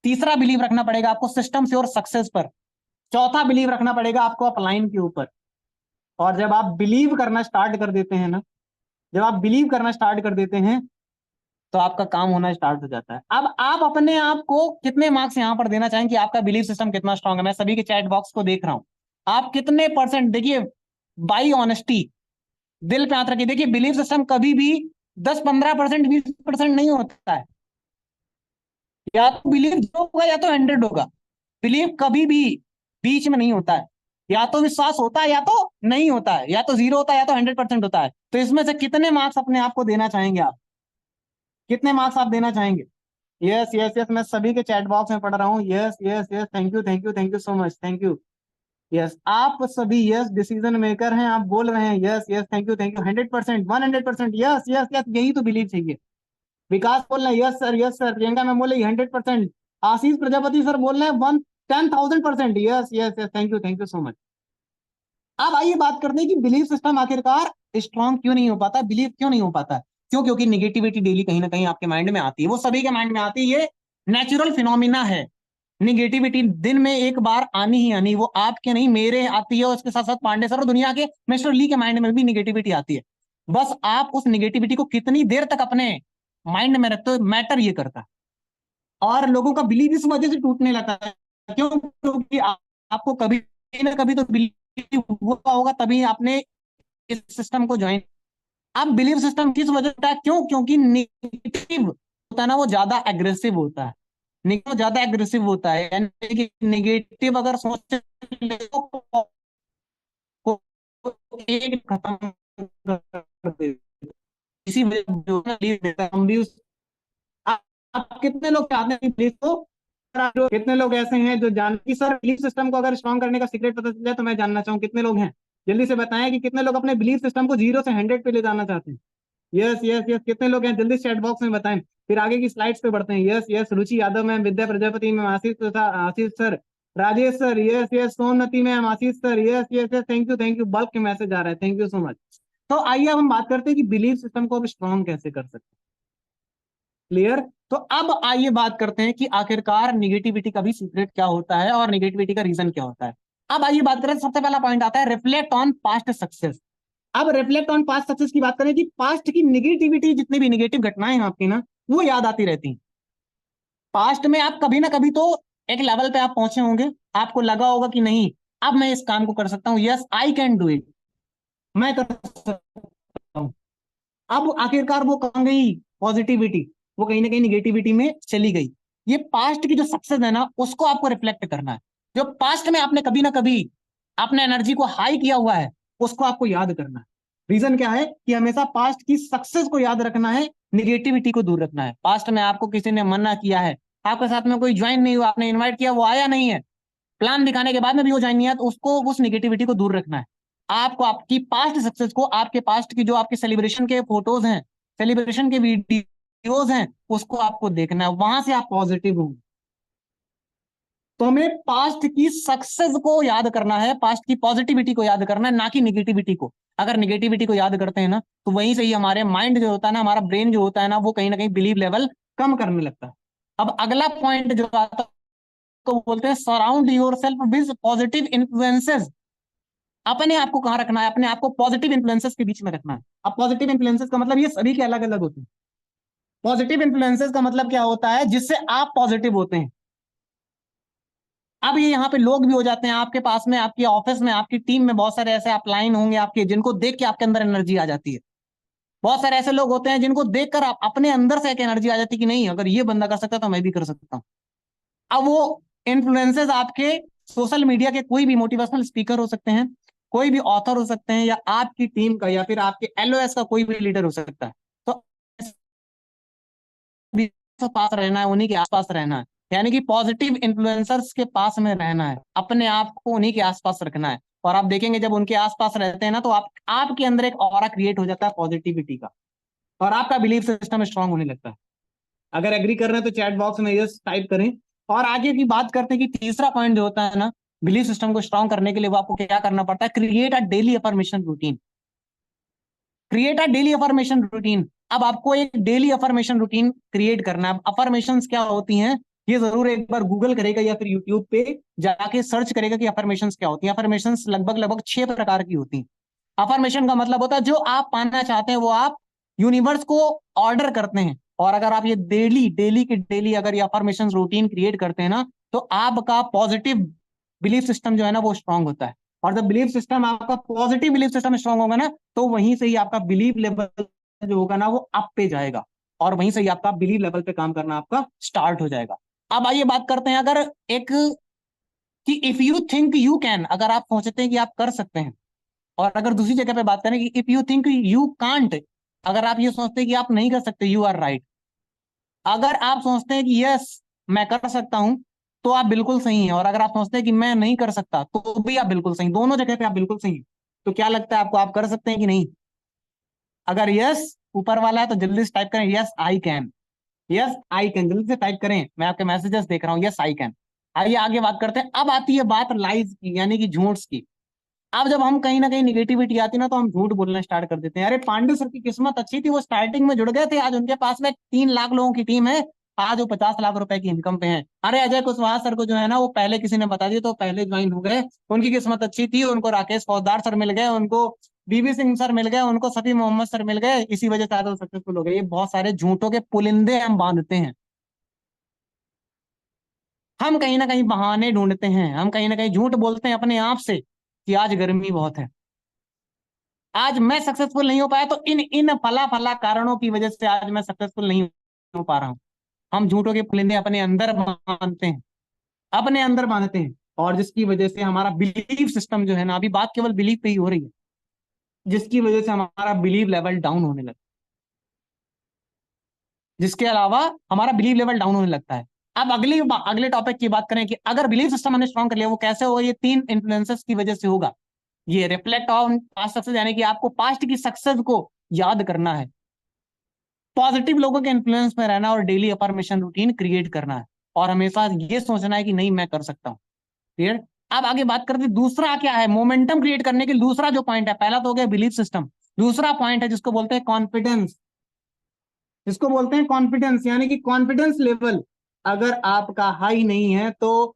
तीसरा बिलीव रखना पड़ेगा आपको सिस्टम से और सक्सेस पर। चौथा बिलीव रखना पड़ेगा आपको अपलाइन के ऊपर। और जब आप बिलीव करना स्टार्ट कर देते हैं ना, जब आप बिलीव करना स्टार्ट कर देते हैं, तो आपका काम होना स्टार्ट हो जाता है। अब आप अपने आप को कितने मार्क्स यहां पर देना चाहेंगे कि आपका बिलीव सिस्टम कितना स्ट्रांग है? मैं सभी के चैट बॉक्स को देख रहा हूं, आप कितने परसेंट? देखिए, बाई ऑनेस्टी, दिल पे हाथ रखिए, देखिए बिलीव सिस्टम कभी भी 10-15%, 20% नहीं होता है। या तो बिलीव 0 होगा या तो 100 होगा। बिलीव कभी भी बीच में नहीं होता है। या तो विश्वास होता है या तो नहीं होता है, या तो 0 होता है या तो 100% होता है। तो इसमें से कितने मार्क्स अपने आप को देना चाहेंगे आप? कितने मार्क्स आप देना चाहेंगे? यस यस यस, मैं सभी के चैट बॉक्स में पढ़ रहा हूँ। Yes yes yes, thank you thank you thank you so much, thank you. Yes, आप सभी यस डिसीजन मेकर हैं, आप बोल रहे हैं yes yes, thank you 100%, 100%, yes yes yes, यही तो बिलीव चाहिए। विकास बोल रहे हैं yes sir, yes sir. Priyanka ma'am बोले 100%। आशीष प्रजापति सर बोल रहे हैं 10,000%, yes yes yes, thank you so much. अब आइए बात करते हैं कि बिलीफ सिस्टम आखिरकार स्ट्रांग क्यों नहीं हो पाता, बिलीव क्यों नहीं हो पाता? क्यों? क्योंकि निगेटिविटी डेली कहीं ना कहीं आपके माइंड में आती है, वो सभी के माइंड में आती है, ये नेचुरल फिनोमिना है। निगेटिविटी दिन में एक बार आनी ही आनी, वो आपके नहीं मेरे आती है, और उसके साथ साथ पांडे सर और दुनिया के मिस्टर ली के माइंड में भी निगेटिविटी आती है। बस आप उस निगेटिविटी को कितनी देर तक अपने माइंड में रखते हो, मैटर ये करता है। और लोगों का बिलीव इस वजह से टूटने लगता है, क्यों? क्योंकि आपको कभी ना कभी तो बिलीव हुआ होगा, तभी आपने इस सिस्टम को ज्वाइन। अब बिलीव सिस्टम किस वजह से है? क्यों? क्योंकि निगेटिव होता है ना, वो ज्यादा एग्रेसिव होता है। निगेटिव ज्यादा एग्रेसिव होता है, यानी कि निगेटिव अगर सोच को एक खत्म कर दे, इसी वजह से जो है lead देता है। हम भी उस आप, आप कितने लोग चाहते हैं प्लीज को, कितने लोग ऐसे हैं जो जान कि सर बिलीफ सिस्टम को अगर स्ट्रॉन्ग करने का सीक्रेट पता चल जाए, तो मैं जानना चाहूँ कितने लोग हैं? जल्दी से बताएं कि कितने लोग अपने बिलीफ सिस्टम को 0 से 100 पे ले जाना चाहते हैं। यस यस यस, कितने लोग हैं? जल्दी चैट बॉक्स में बताएं, फिर आगे की स्लाइड्स पे बढ़ते हैं। Yes yes, Ruchi Yadav ma'am, Vidya Prajapati ma'am, Ashish तथा Ashish sir, Rajesh sir, yes yes, Somnati ma'am, Ashish sir, yes yes yes, thank you, bulk के मैसेज आ रहा है, थैंक यू सो मच। तो आइए अब हम बात करते हैं कि बिलीफ सिस्टम को अब स्ट्रॉन्ग कैसे कर सकते हैं। क्लियर? तो अब आइए बात करते हैं कि आखिरकार निगेटिविटी का भी सीक्रेट क्या होता है और निगेटिविटी का रीजन क्या होता है। अब आइए बात करें, सबसे पहला पॉइंट आता है रिफ्लेक्ट ऑन पास्ट सक्सेस। अब रिफ्लेक्ट ऑन पास्ट सक्सेस की बात करें कि पास्ट की निगेटिविटी, जितनी भी निगेटिव घटनाएं हैं आपकी ना, वो याद आती रहती हैं। पास्ट में आप कभी ना कभी तो एक लेवल पे आप पहुंचे होंगे, आपको लगा होगा कि नहीं अब मैं इस काम को कर सकता हूं, yes I can do it, मैं कर सकता हूं। अब आखिरकार वो कहां गई पॉजिटिविटी? वो कहीं ना कहीं निगेटिविटी में चली गई। ये पास्ट की जो सक्सेस है ना, उसको आपको रिफ्लेक्ट करना है। जो पास्ट में आपने कभी ना कभी अपने एनर्जी को हाई किया हुआ है, उसको आपको याद करना है। रीजन क्या है कि हमेशा पास्ट की सक्सेस को याद रखना है, निगेटिविटी को दूर रखना है। पास्ट में आपको किसी ने मना किया है, आपके साथ में कोई ज्वाइन नहीं हुआ, आपने इन्वाइट किया वो आया नहीं है, प्लान दिखाने के बाद में भी वो ज्वाइन नहीं आया, तो उसको उस निगेटिविटी को दूर रखना है। आपको आपकी पास्ट सक्सेस को, आपके पास्ट की जो आपके सेलिब्रेशन के फोटोज हैं, सेलिब्रेशन के वीडियोज हैं, उसको आपको देखना है, वहां से आप पॉजिटिव होंगे। तो हमें पास्ट की सक्सेस को याद करना है, पास्ट की पॉजिटिविटी को याद करना है, ना कि निगेटिविटी को। अगर निगेटिविटी को याद करते हैं ना, तो वहीं से ही हमारे माइंड जो होता है ना, हमारा ब्रेन जो होता है ना, वो कहीं ना कहीं बिलीव लेवल कम करने लगता है। अब अगला पॉइंट जो आता है, तो बोलते हैं surround your self with positive influences. अपने आप को कहाँ रखना है? अपने आप को पॉजिटिव इन्फ्लुएंसेस के बीच में रखना है। अब पॉजिटिव इन्फ्लुएंसेस का मतलब ये सभी के अलग अलग होते हैं। पॉजिटिव इन्फ्लुएंसेस का मतलब क्या होता है? जिससे आप पॉजिटिव होते हैं। अब ये यहाँ पे लोग भी हो जाते हैं आपके पास में, आपके ऑफिस में, आपकी टीम में बहुत सारे ऐसे अपलाइन होंगे आपके, जिनको देख के आपके अंदर एनर्जी आ जाती है। बहुत सारे ऐसे लोग होते हैं जिनको देखकर आप अपने अंदर से एक एनर्जी आ जाती है कि नहीं, अगर ये बंदा कर सकता है तो मैं भी कर सकता हूँ। अब वो इन्फ्लुएंसेस आपके सोशल मीडिया के कोई भी मोटिवेशनल स्पीकर हो सकते हैं, कोई भी ऑथर हो सकते हैं, या आपकी टीम का या फिर आपके एलओएस का कोई भी लीडर हो सकता है। तो पास रहना है, उन्हीं के आसपास रहना है, यानी कि पॉजिटिव इन्फ्लुएंसर्स के पास में रहना है, अपने आप को उन्हीं के आसपास रखना है। और आप देखेंगे जब उनके आसपास रहते हैं ना, तो आपके अंदर एक ऑरा क्रिएट हो जाता है पॉजिटिविटी का, और आपका बिलीफ सिस्टम स्ट्रांग होने लगता है। अगर एग्री कर रहे हैं तो चैट बॉक्स में यस टाइप करें। और आगे की बात करते हैं कि तीसरा पॉइंट जो होता है ना, बिलीफ सिस्टम को स्ट्रांग करने के लिए वो आपको क्या करना पड़ता है, create a daily affirmation routine. Create a daily affirmation routine. अब आपको एक डेली अफर्मेशन रूटीन क्रिएट करना है। अफर्मेशंस क्या होती हैं, ये जरूर एक बार गूगल करेगा या फिर यूट्यूब पे जाके सर्च करेगा कि अफर्मेशंस क्या होती हैं। अफर्मेशंस लगभग लगभग 6 प्रकार की होती हैं। अफर्मेशन का मतलब होता है जो आप पाना चाहते हैं वो आप यूनिवर्स को ऑर्डर करते हैं। और अगर आप ये डेली डेली के डेली अगर ये अफर्मेशन रूटीन क्रिएट करते हैं ना, तो आपका पॉजिटिव बिलीफ सिस्टम जो है ना वो स्ट्रांग होता है। और जब बिलीफ सिस्टम आपका पॉजिटिव बिलीफ सिस्टम स्ट्रांग होगा ना, तो वहीं से ही आपका बिलीफ लेवल जो होगा ना वो अप पे जाएगा, और वहीं से ही आपका बिलीफ लेवल पे काम करना आपका स्टार्ट हो जाएगा। अब आइए बात करते हैं, अगर एक कि if you think you can, अगर आप सोचते हैं कि आप कर सकते हैं। और अगर दूसरी जगह पे बात करें कि if you think you can't, अगर आप ये सोचते हैं कि आप नहीं कर सकते, यू आर राइट। अगर आप सोचते हैं कि यस मैं कर सकता हूं, तो आप बिल्कुल सही हैं। और अगर आप सोचते हैं कि मैं नहीं कर सकता, तो भी आप बिल्कुल सही, दोनों जगह पे आप बिल्कुल सही हैं। तो क्या लगता है आपको, आप कर सकते हैं कि नहीं? अगर यस ऊपर वाला है तो जल्दी से टाइप करें yes I can. Yes I can, जल्दी से टाइप करें, मैं आपके मैसेजेस देख रहा हूँ, यस आई कैन। आइए आगे बात करते हैं। अब आती है बात लाइज की, यानी कि झूठ की। अब जब हम कहीं ना कहीं निगेटिविटी आती है ना, तो हम झूठ बोलना स्टार्ट कर देते हैं। अरे पांडे सर की किस्मत अच्छी थी, वो स्टार्टिंग में जुड़ गए थे, आज उनके पास में 3 लाख लोगों की टीम है, आज वो 50 लाख रुपए की इनकम पे हैं। अरे अजय कुशवाहा सर को जो है ना वो पहले किसी ने बता दिया तो पहले ज्वाइन हो गए, उनकी किस्मत अच्छी थी, उनको राकेश फौजदार सर मिल गए, उनको बीबी सिंह सर मिल गए, उनको सफी मोहम्मद सर मिल गए, इसी वजह से आज वो सक्सेसफुल हो गए। ये बहुत सारे झूठों के पुलिंदे हम बांधते हैं। हम कहीं ना कहीं बहाने ढूंढते हैं, हम कहीं ना कहीं झूठ बोलते हैं अपने आप से कि आज गर्मी बहुत है, आज मैं सक्सेसफुल नहीं हो पाया, तो इन इन फला फला कारणों की वजह से आज मैं सक्सेसफुल नहीं हो पा रहा हूं। हम झूठों के पुलिंदे अपने अंदर बांधते हैं, अपने अंदर बांधते हैं, और जिसकी वजह से हमारा बिलीफ सिस्टम जो है ना, अभी बात केवल बिलीफ पे ही हो रही है, जिसकी वजह से हमारा बिलीफ लेवल डाउन होने लगता है, जिसके अलावा हमारा बिलीफ लेवल डाउन होने लगता है। अब अगले टॉपिक की बात करें कि अगर बिलीफ सिस्टम हमने स्ट्रॉन्ग कर लिया, वो कैसे होगा? ये 3 इन्फ्लुएंसेस की वजह से होगा। ये रिफ्लेक्ट ऑन पास्ट सक्सेस, यानी कि आपको पास्ट की सक्सेस को याद करना है, पॉजिटिव लोगों के इन्फ्लुएंस में रहना, और डेली अफर्मेशन रूटीन क्रिएट करना है, और हमेशा ये सोचना है कि नहीं मैं कर सकता हूँ। क्लियर? अब आगे बात करते हैं दूसरा क्या है मोमेंटम क्रिएट करने के लिए। दूसरा जो पॉइंट है, पहला तो हो गया बिलीफ सिस्टम, दूसरा पॉइंट है जिसको बोलते हैं कॉन्फिडेंस। जिसको बोलते हैं कॉन्फिडेंस, यानी कि कॉन्फिडेंस लेवल अगर आपका हाई नहीं है, तो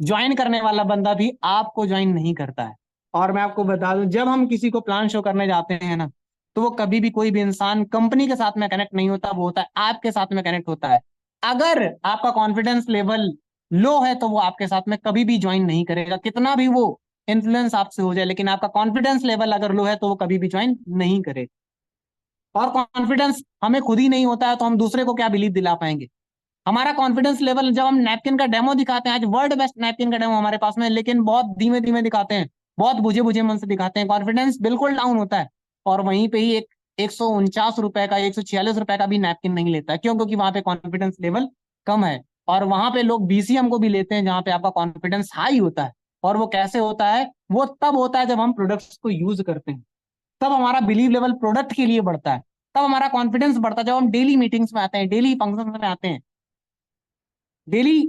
ज्वाइन करने वाला बंदा भी आपको ज्वाइन नहीं करता है। और मैं आपको बता दूं, जब हम किसी को प्लान शो करने जाते हैं ना, तो वो कभी भी कोई भी इंसान कंपनी के साथ में कनेक्ट नहीं होता, वो होता है आपके साथ में कनेक्ट होता है। अगर आपका कॉन्फिडेंस लेवल लो है, तो वो आपके साथ में कभी भी ज्वाइन नहीं करेगा, कितना भी वो इन्फ्लुएंस आपसे हो जाए, लेकिन आपका कॉन्फिडेंस लेवल अगर लो है तो वो कभी भी ज्वाइन नहीं करेगा। और कॉन्फिडेंस हमें खुद ही नहीं होता है, तो हम दूसरे को क्या बिलीव दिला पाएंगे? हमारा कॉन्फिडेंस लेवल, जब हम नैपकिन का डेमो दिखाते हैं, आज वर्ल्ड बेस्ट नैपकिन का डेमो हमारे पास में, लेकिन बहुत धीमे धीमे दिखाते हैं, बहुत बुझे बुझे मन से दिखाते हैं, कॉन्फिडेंस बिल्कुल डाउन होता है। और वहीं पे ही एक 149 रुपए का, 146 रुपए का भी नैपकिन नहीं लेता है। क्यों? क्योंकि वहां पे कॉन्फिडेंस लेवल कम है। और वहां पे लोग बीसीएम को भी लेते हैं, जहां पे आपका कॉन्फिडेंस हाई होता है। और वो कैसे होता है? वो तब होता है जब हम प्रोडक्ट्स को यूज करते हैं, तब हमारा बिलीव लेवल प्रोडक्ट के लिए बढ़ता है, तब हमारा कॉन्फिडेंस बढ़ता है। जब हम डेली मीटिंग्स में आते हैं, डेली फंक्शन में आते हैं, डेली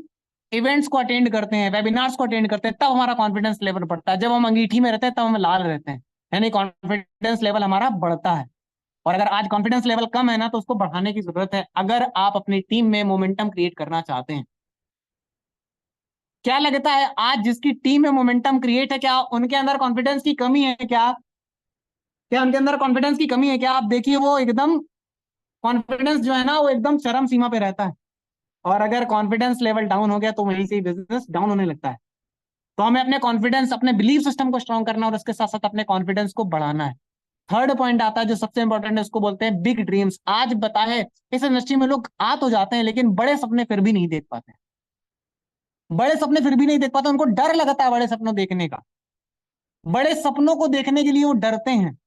इवेंट्स को अटेंड करते हैं, वेबिनार्स को अटेंड करते हैं, तब हमारा कॉन्फिडेंस लेवल बढ़ता है। जब हम अंगीठी में रहते हैं तब हम लाल रहते हैं, यानी कॉन्फिडेंस लेवल हमारा बढ़ता है। और अगर आज कॉन्फिडेंस लेवल कम है ना, तो उसको बढ़ाने की जरूरत है, अगर आप अपनी टीम में मोमेंटम क्रिएट करना चाहते हैं। क्या लगता है, आज जिसकी टीम में मोमेंटम क्रिएट है, क्या उनके अंदर कॉन्फिडेंस की कमी है? क्या उनके अंदर कॉन्फिडेंस की कमी है? क्या आप देखिए, वो एकदम कॉन्फिडेंस जो है ना वो एकदम चरम सीमा पे रहता है। और अगर कॉन्फिडेंस लेवल डाउन हो गया, तो वहीं से बिजनेस डाउन होने लगता है। तो हमें अपने कॉन्फिडेंस, अपने बिलीफ सिस्टम को स्ट्रॉन्ग करना और उसके साथ साथ अपने कॉन्फिडेंस को बढ़ाना है। थर्ड पॉइंट आता है जो सबसे इंपॉर्टेंट है, उसको बोलते हैं बिग ड्रीम्स। आज बताए इस इंडस्ट्री में लोग आ तो जाते हैं लेकिन बड़े सपने फिर भी नहीं देख पाते, बड़े सपने फिर भी नहीं देख पाते, उनको डर लगता है बड़े सपनों देखने का, बड़े सपनों को देखने के लिए वो डरते हैं।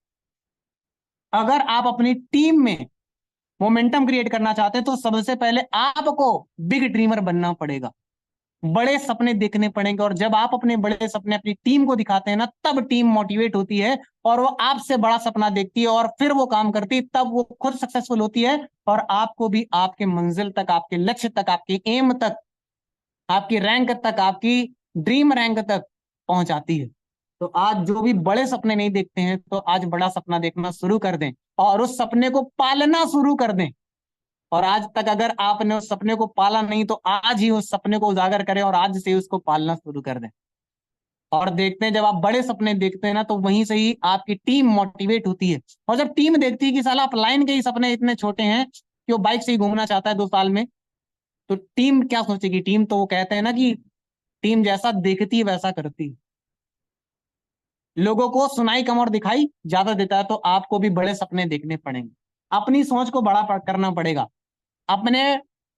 अगर आप अपनी टीम में मोमेंटम क्रिएट करना चाहते हैं तो सबसे पहले आपको बिग ड्रीमर बनना पड़ेगा, बड़े सपने देखने पड़ेंगे। और जब आप अपने बड़े सपने अपनी टीम को दिखाते हैं ना, तब टीम मोटिवेट होती है और वो आपसे बड़ा सपना देखती है और फिर वो काम करती है, तब वो खुद सक्सेसफुल होती है और आपको भी आपके मंजिल तक, आपके लक्ष्य तक, आपके एम तक, आपकी रैंक तक, आपकी ड्रीम रैंक तक पहुंचाती है। तो आज जो भी बड़े सपने नहीं देखते हैं तो आज बड़ा सपना देखना शुरू कर दें और उस सपने को पालना शुरू कर दें। और आज तक अगर आपने उस सपने को पाला नहीं तो आज ही उस सपने को उजागर करें और आज से ही उसको पालना शुरू कर दें। और देखते हैं जब आप बड़े सपने देखते हैं ना तो वहीं से ही आपकी टीम मोटिवेट होती है। और जब टीम देखती है कि साला अपलाइन के ही सपने इतने छोटे हैं कि वो बाइक से ही घूमना चाहता है 2 साल में, तो टीम क्या सोचेगी? टीम तो वो कहते हैं ना कि टीम जैसा देखती है वैसा करती है। लोगों को सुनाई कम और दिखाई ज्यादा देता है, तो आपको भी बड़े सपने देखने पड़ेंगे, अपनी सोच को बड़ा करना पड़ेगा, अपने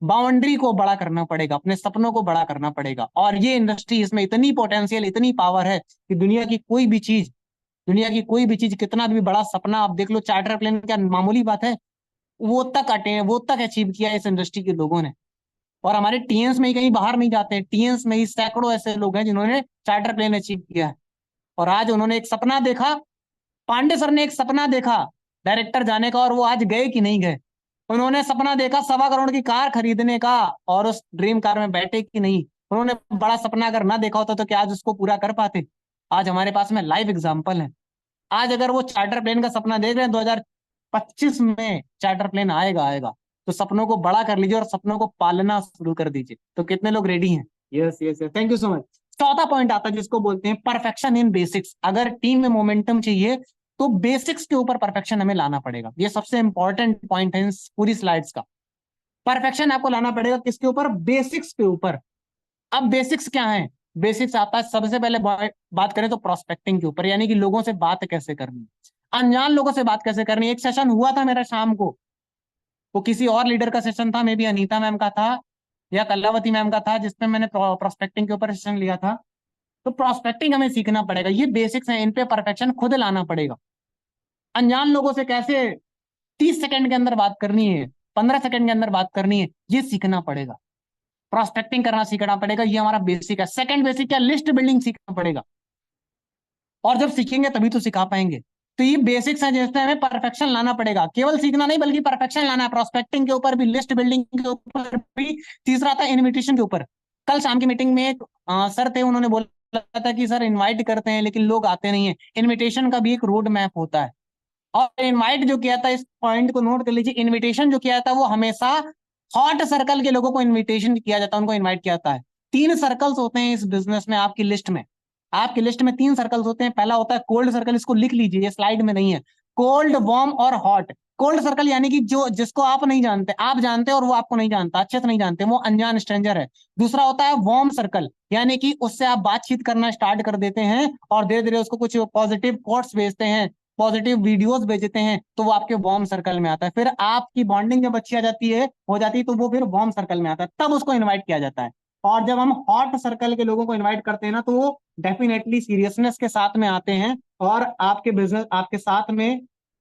बाउंड्री को बड़ा करना पड़ेगा, अपने सपनों को बड़ा करना पड़ेगा। और ये इंडस्ट्री, इसमें इतनी पोटेंशियल, इतनी पावर है कि दुनिया की कोई भी चीज, दुनिया की कोई भी चीज, कितना भी बड़ा सपना आप देख लो, चार्टर प्लेन क्या मामूली बात है, वो तक अटे, वो तक अचीव किया इस इंडस्ट्री के लोगों ने। और हमारे टीएंस में ही कहीं बाहर नहीं जाते हैं, टीएंस में ही सैकड़ों ऐसे लोग हैं जिन्होंने चार्टर प्लेन अचीव किया है। और आज उन्होंने एक सपना देखा, पांडे सर ने एक सपना देखा डायरेक्टर जाने का, और वो आज गए कि नहीं गए? उन्होंने सपना देखा 1.25 करोड़ की कार खरीदने का और उस ड्रीम कार में बैठे कि नहीं? उन्होंने बड़ा सपना अगर ना देखा होता तो क्या आज उसको पूरा कर पाते? आज हमारे पास में लाइव एग्जाम्पल है। आज अगर वो चार्टर प्लेन का सपना देख रहे हैं, 2025 में चार्टर प्लेन आएगा आएगा, तो सपनों को बड़ा कर लीजिए और सपनों को पालना शुरू कर दीजिए। तो कितने लोग रेडी हैं? Yes yes yes, thank you so much. चौथा पॉइंट आता है जिसको बोलते हैं परफेक्शन इन बेसिक्स। अगर टीम में मोमेंटम चाहिए तो बेसिक्स के ऊपर परफेक्शन हमें लाना पड़ेगा। ये सबसे इंपॉर्टेंट पॉइंट है इस पूरी स्लाइड्स का। परफेक्शन आपको लाना पड़ेगा किसके ऊपर? बेसिक्स के ऊपर। अब बेसिक्स क्या है? बेसिक्स आता है सबसे पहले बात करें तो प्रोस्पेक्टिंग के ऊपर, यानी कि लोगों से बात कैसे करनी, अनजान लोगों से बात कैसे करनी। एक सेशन हुआ था मेरा शाम को, वो किसी और लीडर का सेशन था, मे बी अनीता मैम का था या कलावती मैम का था, जिसमें मैंने प्रोस्पेक्टिंग के ऊपर सेशन लिया था। तो प्रोस्पेक्टिंग हमें सीखना पड़ेगा, ये बेसिक्स है, इन पे परफेक्शन खुद लाना पड़ेगा। अनजान लोगों से कैसे 30 सेकंड के अंदर बात करनी है, 15 सेकंड के अंदर बात करनी है, ये सीखना पड़ेगा। प्रोस्पेक्टिंग करना सीखना पड़ेगा, ये हमारा बेसिक है। सेकंड बेसिक क्या? लिस्ट बिल्डिंग सीखना पड़ेगा। और जब सीखेंगे तभी तो सिखा पाएंगे। तो ये बेसिक्स है जिसमें हमें परफेक्शन लाना पड़ेगा, केवल सीखना नहीं बल्कि परफेक्शन लाना है। प्रोस्पेक्टिंग के ऊपर भी, लिस्ट बिल्डिंग के ऊपर भी। तीसरा था इनविटेशन के ऊपर। कल शाम की मीटिंग में एक सर थे, उन्होंने बोला था कि सर इनवाइट करते हैं लेकिन लोग आते नहीं है। इनविटेशन का भी एक रोड मैप होता है। और इनवाइट जो किया था, इस पॉइंट को नोट कर लीजिए, इनविटेशन जो किया था वो हमेशा हॉट सर्कल के लोगों को इनविटेशन किया जाता है, उनको इनवाइट किया जाता है। 3 सर्कल्स होते हैं इस बिजनेस में, आपकी लिस्ट में। आपकी लिस्ट में 3 सर्कल्स होते हैं। पहला होता है कोल्ड सर्कल, इसको लिख लीजिए, ये स्लाइड में नहीं है। कोल्ड, वार्म और हॉट। कोल्ड सर्कल यानी कि जो जिसको आप नहीं जानते, आप जानते और वो आपको नहीं जानता, अच्छे से नहीं जानते, वो अनजान स्ट्रेंजर है। दूसरा होता है वार्म सर्कल, यानी कि उससे आप बातचीत करना स्टार्ट कर देते हैं और धीरे धीरे उसको कुछ पॉजिटिव कोट्स भेजते हैं, पॉजिटिव वीडियोस भेजते हैं, तो वो आपके वार्म सर्कल में आता है। फिर आपकी बॉन्डिंग जब अच्छी आ जाती है, हो जाती है, तो वो फिर वार्म सर्कल में आता है, तब उसको इनवाइट किया जाता है। और जब हम हॉट सर्कल के लोगों को इनवाइट करते हैं ना, तो वो डेफिनेटली सीरियसनेस के साथ में आते हैं और आपके बिजनेस, आपके साथ में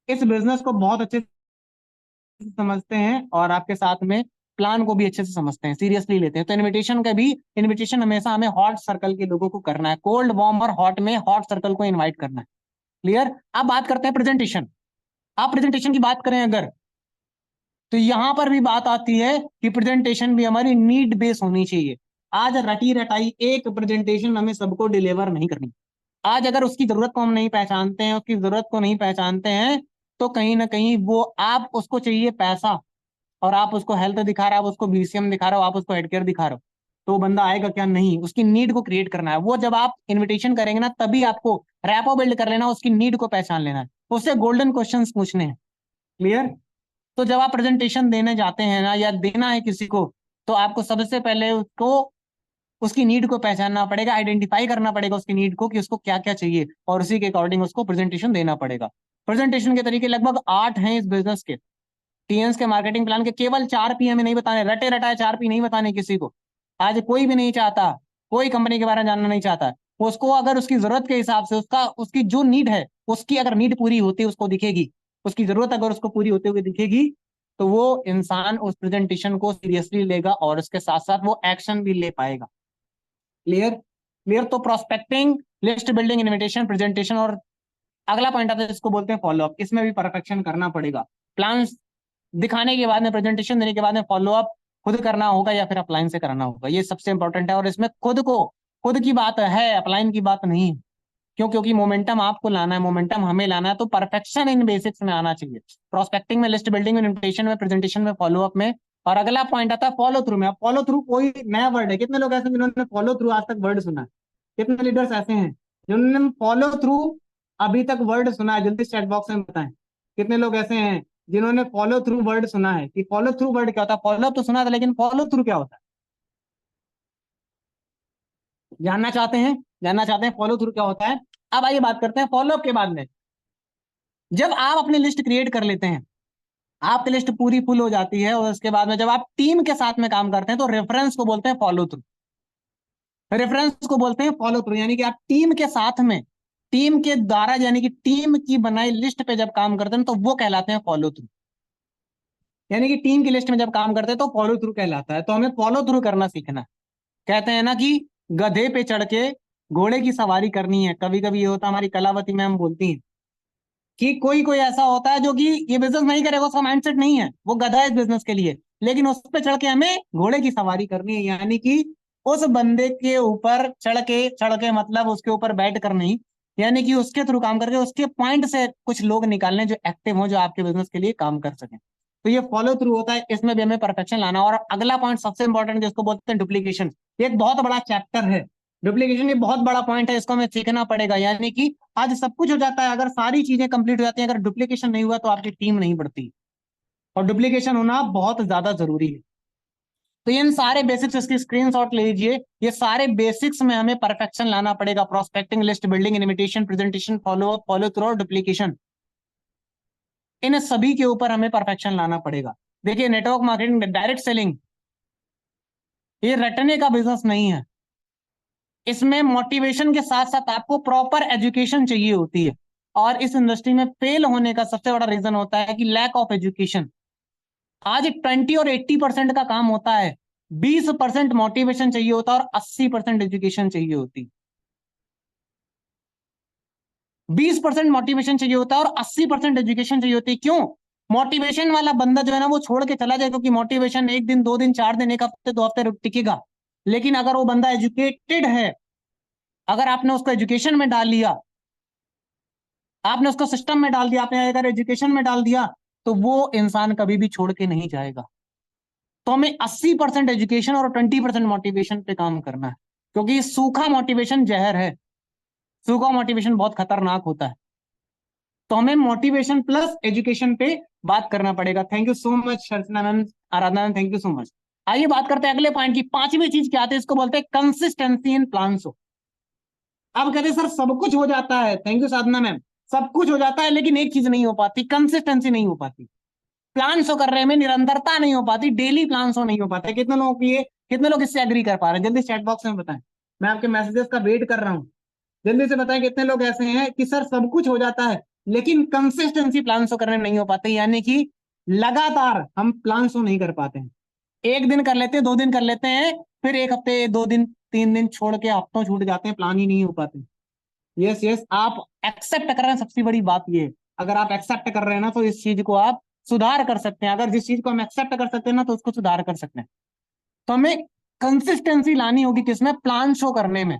इस बिजनेस को बहुत अच्छे से समझते हैं और आपके साथ में प्लान को भी अच्छे से समझते हैं, सीरियसली लेते हैं। तो इनविटेशन का भी, इनविटेशन हमेशा हमें हॉट सर्कल के लोगों को करना है। कोल्ड, वार्म और हॉट में हॉट सर्कल को इन्वाइट करना है। क्लियर? अब बात करते हैं प्रेजेंटेशन। आप प्रेजेंटेशन की बात करें अगर, तो यहां पर भी बात आती है कि प्रेजेंटेशन भी हमारी नीड बेस होनी चाहिए। आज रटी रटाई एक प्रेजेंटेशन हमें सबको डिलीवर नहीं करनी। आज अगर उसकी जरूरत को हम नहीं पहचानते हैं, उसकी जरूरत को नहीं पहचानते हैं, तो कहीं ना कहीं वो, आप उसको चाहिए पैसा और आप उसको हेल्थ दिखा रहे हो, आप उसको बीसीएम दिखा रहे हो, आप उसको हेड केयर दिखा रहे हो, तो वो बंदा आएगा क्या? नहीं। उसकी नीड को क्रिएट करना है। वो जब आप इनविटेशन करेंगे ना, तभी आपको रैपो बिल्ड कर लेना, उसकी नीड को पहचान लेना है, उससे गोल्डन क्वेश्चंस पूछने हैं। क्लियर? तो जब आप प्रेजेंटेशन देने जाते हैं ना, या देना है किसी को, तो आपको सबसे पहले उसको उसकी नीड को पहचानना पड़ेगा, आइडेंटिफाई करना पड़ेगा उसकी नीड को कि उसको क्या क्या चाहिए, और उसी के अकॉर्डिंग उसको प्रेजेंटेशन देना पड़ेगा। प्रेजेंटेशन के तरीके लगभग 8 हैं इस बिजनेस के। टीएंस के मार्केटिंग प्लान के केवल 4 पी हमें नहीं बताने, रटे रटाए 4 पी नहीं बताने किसी को। आज कोई भी नहीं चाहता, कोई कंपनी के बारे में जानना नहीं चाहता। उसको अगर उसकी जरूरत के हिसाब से उसका उसकी जो नीड है, उसकी अगर नीड पूरी होती है उसको दिखेगी, उसकी जरूरत अगर उसको पूरी होते हुए दिखेगी, तो वो इंसान उस प्रेजेंटेशन को सीरियसली लेगा और उसके साथ साथ वो एक्शन भी ले पाएगा। क्लियर? क्लियर। तो prospecting, list building, invitation, presentation, और अगला पॉइंट आता है जिसको बोलते हैं फॉलोअप। इसमें भी परफेक्शन करना पड़ेगा। प्लान दिखाने के बाद में, प्रेजेंटेशन देने के बाद में फॉलोअप खुद करना होगा या फिर अपलाइन से कराना होगा। ये सबसे इंपॉर्टेंट है, और इसमें खुद की बात है, अपलाइन की बात नहीं है। क्यों? क्योंकि मोमेंटम आपको लाना है, मोमेंटम हमें लाना है, तो परफेक्शन इन बेसिक्स में आना चाहिए। प्रोस्पेक्टिंग में, लिस्ट बिल्डिंग में, इन्विटेशन में, प्रेजेंटेशन में, फॉलोअप में। और अगला पॉइंट आता है फॉलो थ्रू में। फॉलो थ्रू कोई नया वर्ड है? कितने लोग ऐसे जिन्होंने फॉलो थ्रू आज तक वर्ड सुना है? कितने लीडर्स ऐसे हैं जिन्होंने फॉलो थ्रू अभी तक वर्ड सुना है? जल्दी चैट बॉक्स में बताएं कितने लोग ऐसे हैं जिन्होंने फॉलो थ्रू वर्ड सुना है। कि फॉलो थ्रू वर्ड क्या होता है? फॉलो तो सुना था, लेकिन फॉलो थ्रू क्या होता है? जानना चाहते हैं? जानना चाहते हैं फॉलो थ्रू क्या होता है? अब आइए बात करते हैं फॉलोअप के बाद में। जब आप अपनी लिस्ट क्रिएट कर लेते हैं, आपकी लिस्ट पूरी फुल हो जाती है, और उसके बाद में जब आप टीम के साथ में काम करते हैं, तो रेफरेंस को बोलते हैं फॉलो थ्रू। रेफरेंस को बोलते हैं फॉलो थ्रू, यानी कि आप टीम के साथ में, टीम के द्वारा, यानी कि टीम की बनाई लिस्ट पे जब काम करते हैं, तो वो कहलाते हैं फॉलो थ्रू। यानी कि टीम की लिस्ट में जब काम करते हैं तो फॉलो थ्रू कहलाता है। तो हमें फॉलो थ्रू करना सीखना है। कहते हैं ना कि गधे पे चढ़ के घोड़े की सवारी करनी है। कभी कभी ये होता है, हमारी कलावती मैम बोलती हैं कि कोई कोई ऐसा होता है जो कि ये बिजनेस नहीं करेगा, उसका माइंडसेट नहीं है, वो गधा है इस बिजनेस के लिए, लेकिन उस पर चढ़ के हमें घोड़े की सवारी करनी है। यानी कि उस बंदे के ऊपर चढ़ के मतलब उसके ऊपर बैठ कर नहीं, यानी कि उसके थ्रू काम करके उसके पॉइंट से कुछ लोग निकालने जो एक्टिव हो, जो आपके बिजनेस के लिए काम कर सकें। तो ये फॉलो थ्रू होता है, इसमें भी हमें परफेक्शन लाना। और अगला पॉइंट सबसे इंपॉर्टेंट जिसको बोलते हैं डुप्लीकेशन। ये एक बहुत बड़ा चैप्टर है। डुप्लीकेशन ये बहुत बड़ा पॉइंट है, इसको हमें सीखना पड़ेगा। यानी कि आज सब कुछ हो जाता है, अगर सारी चीजें कंप्लीट हो जाती हैं, अगर डुप्लीकेशन नहीं हुआ तो आपकी टीम नहीं बढ़ती, और डुप्लीकेशन होना बहुत ज्यादा जरूरी है। तो इन सारे बेसिक्स, इसकी स्क्रीनशॉट ले लीजिए। ये सारे बेसिक्स में हमें परफेक्शन लाना पड़ेगा। Prospecting, list building, invitation, presentation, follow up, follow through और डुप्लीकेशन, इन सभी के ऊपर हमें परफेक्शन लाना पड़ेगा। देखिए, नेटवर्क मार्केटिंग, डायरेक्ट सेलिंग, ये रटने का बिजनेस नहीं है। इसमें मोटिवेशन के साथ साथ आपको प्रॉपर एजुकेशन चाहिए होती है। और इस इंडस्ट्री में फेल होने का सबसे बड़ा रीजन होता है कि लैक ऑफ एजुकेशन। आज 20 और 80% का काम होता है, 20% मोटिवेशन चाहिए होता है और 80% एजुकेशन चाहिए होती। 20% मोटिवेशन चाहिए होता है और 80% एजुकेशन चाहिए होती है। क्यों? मोटिवेशन वाला बंदा जो है ना, वो छोड़ के चला जाए, क्योंकि मोटिवेशन 1 दिन, 2 दिन, 4 दिन, 1 हफ्ते, 2 हफ्ते टिकेगा। लेकिन अगर वो बंदा एजुकेटेड है, अगर आपने उसको एजुकेशन में डाल लिया, आपने उसको सिस्टम में डाल दिया, आपने अगर एजुकेशन में डाल दिया, तो वो इंसान कभी भी छोड़ के नहीं जाएगा। तो हमें 80% एजुकेशन और 20% मोटिवेशन पे काम करना है, क्योंकि सूखा मोटिवेशन जहर है। सूखा मोटिवेशन बहुत खतरनाक होता है। तो हमें मोटिवेशन प्लस एजुकेशन पे बात करना पड़ेगा। Thank you so much Archana ma'am, Aradhana ma'am, thank you so much. आइए बात करते हैं अगले पॉइंट की। पांचवी चीज क्या आती है? इसको बोलते हैं कंसिस्टेंसी इन प्लान्स। अब कहते हैं सर सब कुछ हो जाता है, थैंक यू साधना मैम, सब कुछ हो जाता है लेकिन एक चीज नहीं हो पाती, कंसिस्टेंसी नहीं हो पाती। प्लान शो कर रहे हैं, निरंतरता नहीं हो पाती, डेली प्लान शो नहीं हो पाते। कितने लोगों की ये, कितने लोग इससे एग्री कर पा रहे हैं? जल्दी चैट बॉक्स में बताएं, मैं आपके मैसेजेस का वेट कर रहा हूं। जल्दी से बताएं कितने लोग ऐसे हैं कि सर सब कुछ हो जाता है लेकिन कंसिस्टेंसी प्लान शो करने में नहीं हो पाते, यानी कि लगातार हम प्लान शो नहीं कर पाते हैं। 1 दिन कर लेते हैं, 2 दिन कर लेते हैं, फिर 1 हफ्ते, 2 दिन, 3 दिन छोड़ के हफ्तों छूट जाते हैं, प्लान ही नहीं हो पाते। यस यस, आप एक्सेप्ट कर रहे हैं, सबसे बड़ी बात ये है। अगर आप एक्सेप्ट कर रहे हैं ना, तो इस चीज को आप सुधार कर सकते हैं। अगर जिस चीज को हम एक्सेप्ट कर सकते हैं ना, तो उसको सुधार कर सकते हैं। तो हमें कंसिस्टेंसी लानी होगी किसमें? प्लान शो करने में।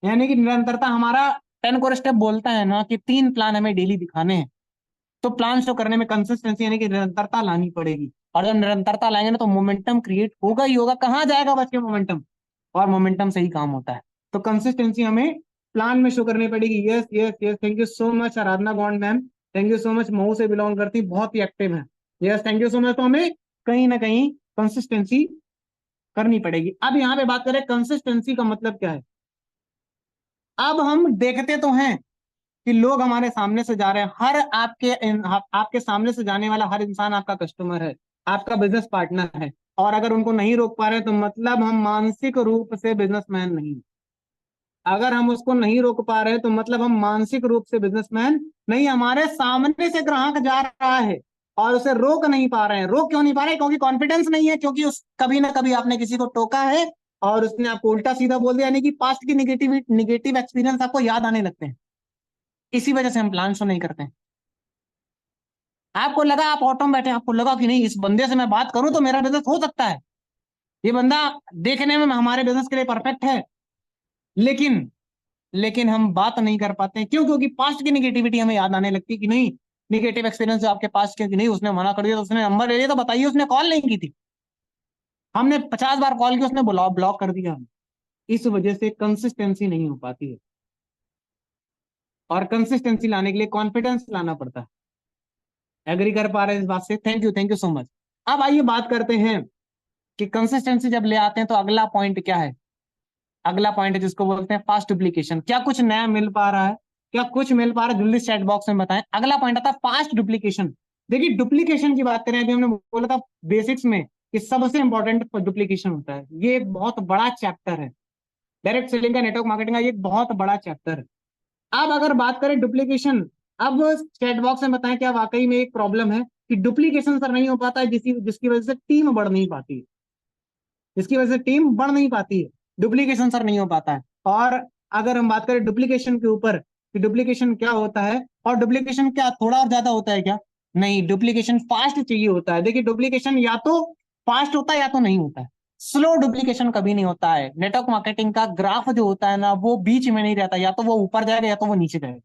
यानी कि निरंतरता। हमारा 10 कोर स्टेप बोलता है ना कि 3 प्लान हमें डेली दिखाने हैं। तो प्लान शो करने में कंसिस्टेंसी यानी कि निरंतरता लानी पड़ेगी। और जब निरंतरता लाएंगे ना, तो मोमेंटम क्रिएट होगा ही होगा। कहाँ जाएगा बच के मोमेंटम? और मोमेंटम से ही काम होता है। तो कंसिस्टेंसी हमें प्लान में शो करनी पड़ेगी। Yes yes yes, thank you so much Aradhana Gond ma'am, thank you so much. Mau से बिलोंग करती, बहुत ही एक्टिव है। Yes, thank you so much. तो हमें कहीं ना कहीं कंसिस्टेंसी करनी पड़ेगी। अब यहाँ पे बात करें कंसिस्टेंसी का मतलब क्या है। अब हम देखते तो हैं कि लोग हमारे सामने से जा रहे हैं, हर आपके सामने से जाने वाला हर इंसान आपका कस्टमर है, आपका बिजनेस पार्टनर है, और अगर उनको नहीं रोक पा रहे तो मतलब हम मानसिक रूप से बिजनेसमैन नहीं। अगर हम उसको नहीं रोक पा रहे तो मतलब हम मानसिक रूप से बिजनेसमैन नहीं। हमारे सामने से ग्राहक जा रहा है और उसे रोक नहीं पा रहे हैं। रोक क्यों नहीं पा रहे? क्योंकि कॉन्फिडेंस नहीं है, क्योंकि उस कभी ना कभी आपने किसी को टोका है और उसने आपको उल्टा सीधा बोल दिया, यानी कि पास्ट की निगेटिव एक्सपीरियंस आपको याद आने लगते हैं। इसी वजह से हम प्लान शो नहीं करते हैं। आपको लगा, आप ऑटो में बैठे, आपको लगा कि नहीं, इस बंदे से मैं बात करूं तो मेरा बिजनेस हो सकता है, ये बंदा देखने में हमारे बिजनेस के लिए परफेक्ट है, लेकिन लेकिन हम बात नहीं कर पाते हैं। क्यों? क्योंकि पास्ट की निगेटिविटी हमें याद आने लगती है कि नहीं, निगेटिव एक्सपीरियंस जो आपके पास के, कि नहीं उसने मना कर दिया तो उसने नंबर ले लिया, तो बताइए उसने कॉल नहीं की थी, हमने 50 बार कॉल किया, उसने ब्लॉक ब्लॉक कर दिया। इस वजह से कंसिस्टेंसी नहीं हो पाती है, और कंसिस्टेंसी लाने के लिए कॉन्फिडेंस लाना पड़ता है। एग्री कर पा रहे हैं इस बात से? Thank you so much. अब आइए बात करते हैं कि कंसिस्टेंसी जब ले आते हैं तो अगला पॉइंट क्या है। अगला पॉइंट है जिसको बोलते हैं फास्ट डुप्लीकेशन। क्या कुछ नया मिल पा रहा है? क्या कुछ मिल पा रहा है? जल्दी चैट बॉक्स में बताएं। अगला पॉइंट आता है फास्ट डुप्लीकेशन। देखिए, डुप्लीकेशन की बात करें, अभी हमने बोला था बेसिक्स में कि सबसे इंपॉर्टेंट डुप्लीकेशन होता है। ये एक बहुत बड़ा चैप्टर है, डायरेक्ट सेलिंग का, नेटवर्क मार्केटिंग का, ये एक बहुत बड़ा चैप्टर है। अब अगर बात करें डुप्लीकेशन, अब चैट बॉक्स में बताएं क्या वाकई में एक प्रॉब्लम है कि डुप्लीकेशन सर नहीं हो पाता है, जिसकी वजह से टीम बढ़ नहीं पाती है, जिसकी वजह से टीम बढ़ नहीं पाती है, डुप्लीकेशन सर नहीं हो पाता है। और अगर हम बात करें डुप्लीकेशन के ऊपर कि डुप्लीकेशन क्या होता है, और डुप्लीकेशन क्या थोड़ा और ज्यादा होता है क्या? नहीं, डुप्लीकेशन फास्ट चाहिए होता है। देखिए, डुप्लीकेशन या तो फास्ट होता है या तो नहीं होता है। स्लो डुप्लीकेशन कभी नहीं होता है। नेटवर्क मार्केटिंग का ग्राफ जो होता है ना, वो बीच में नहीं रहता, या तो वो ऊपर जाएगा या तो वो नीचे जाएगा,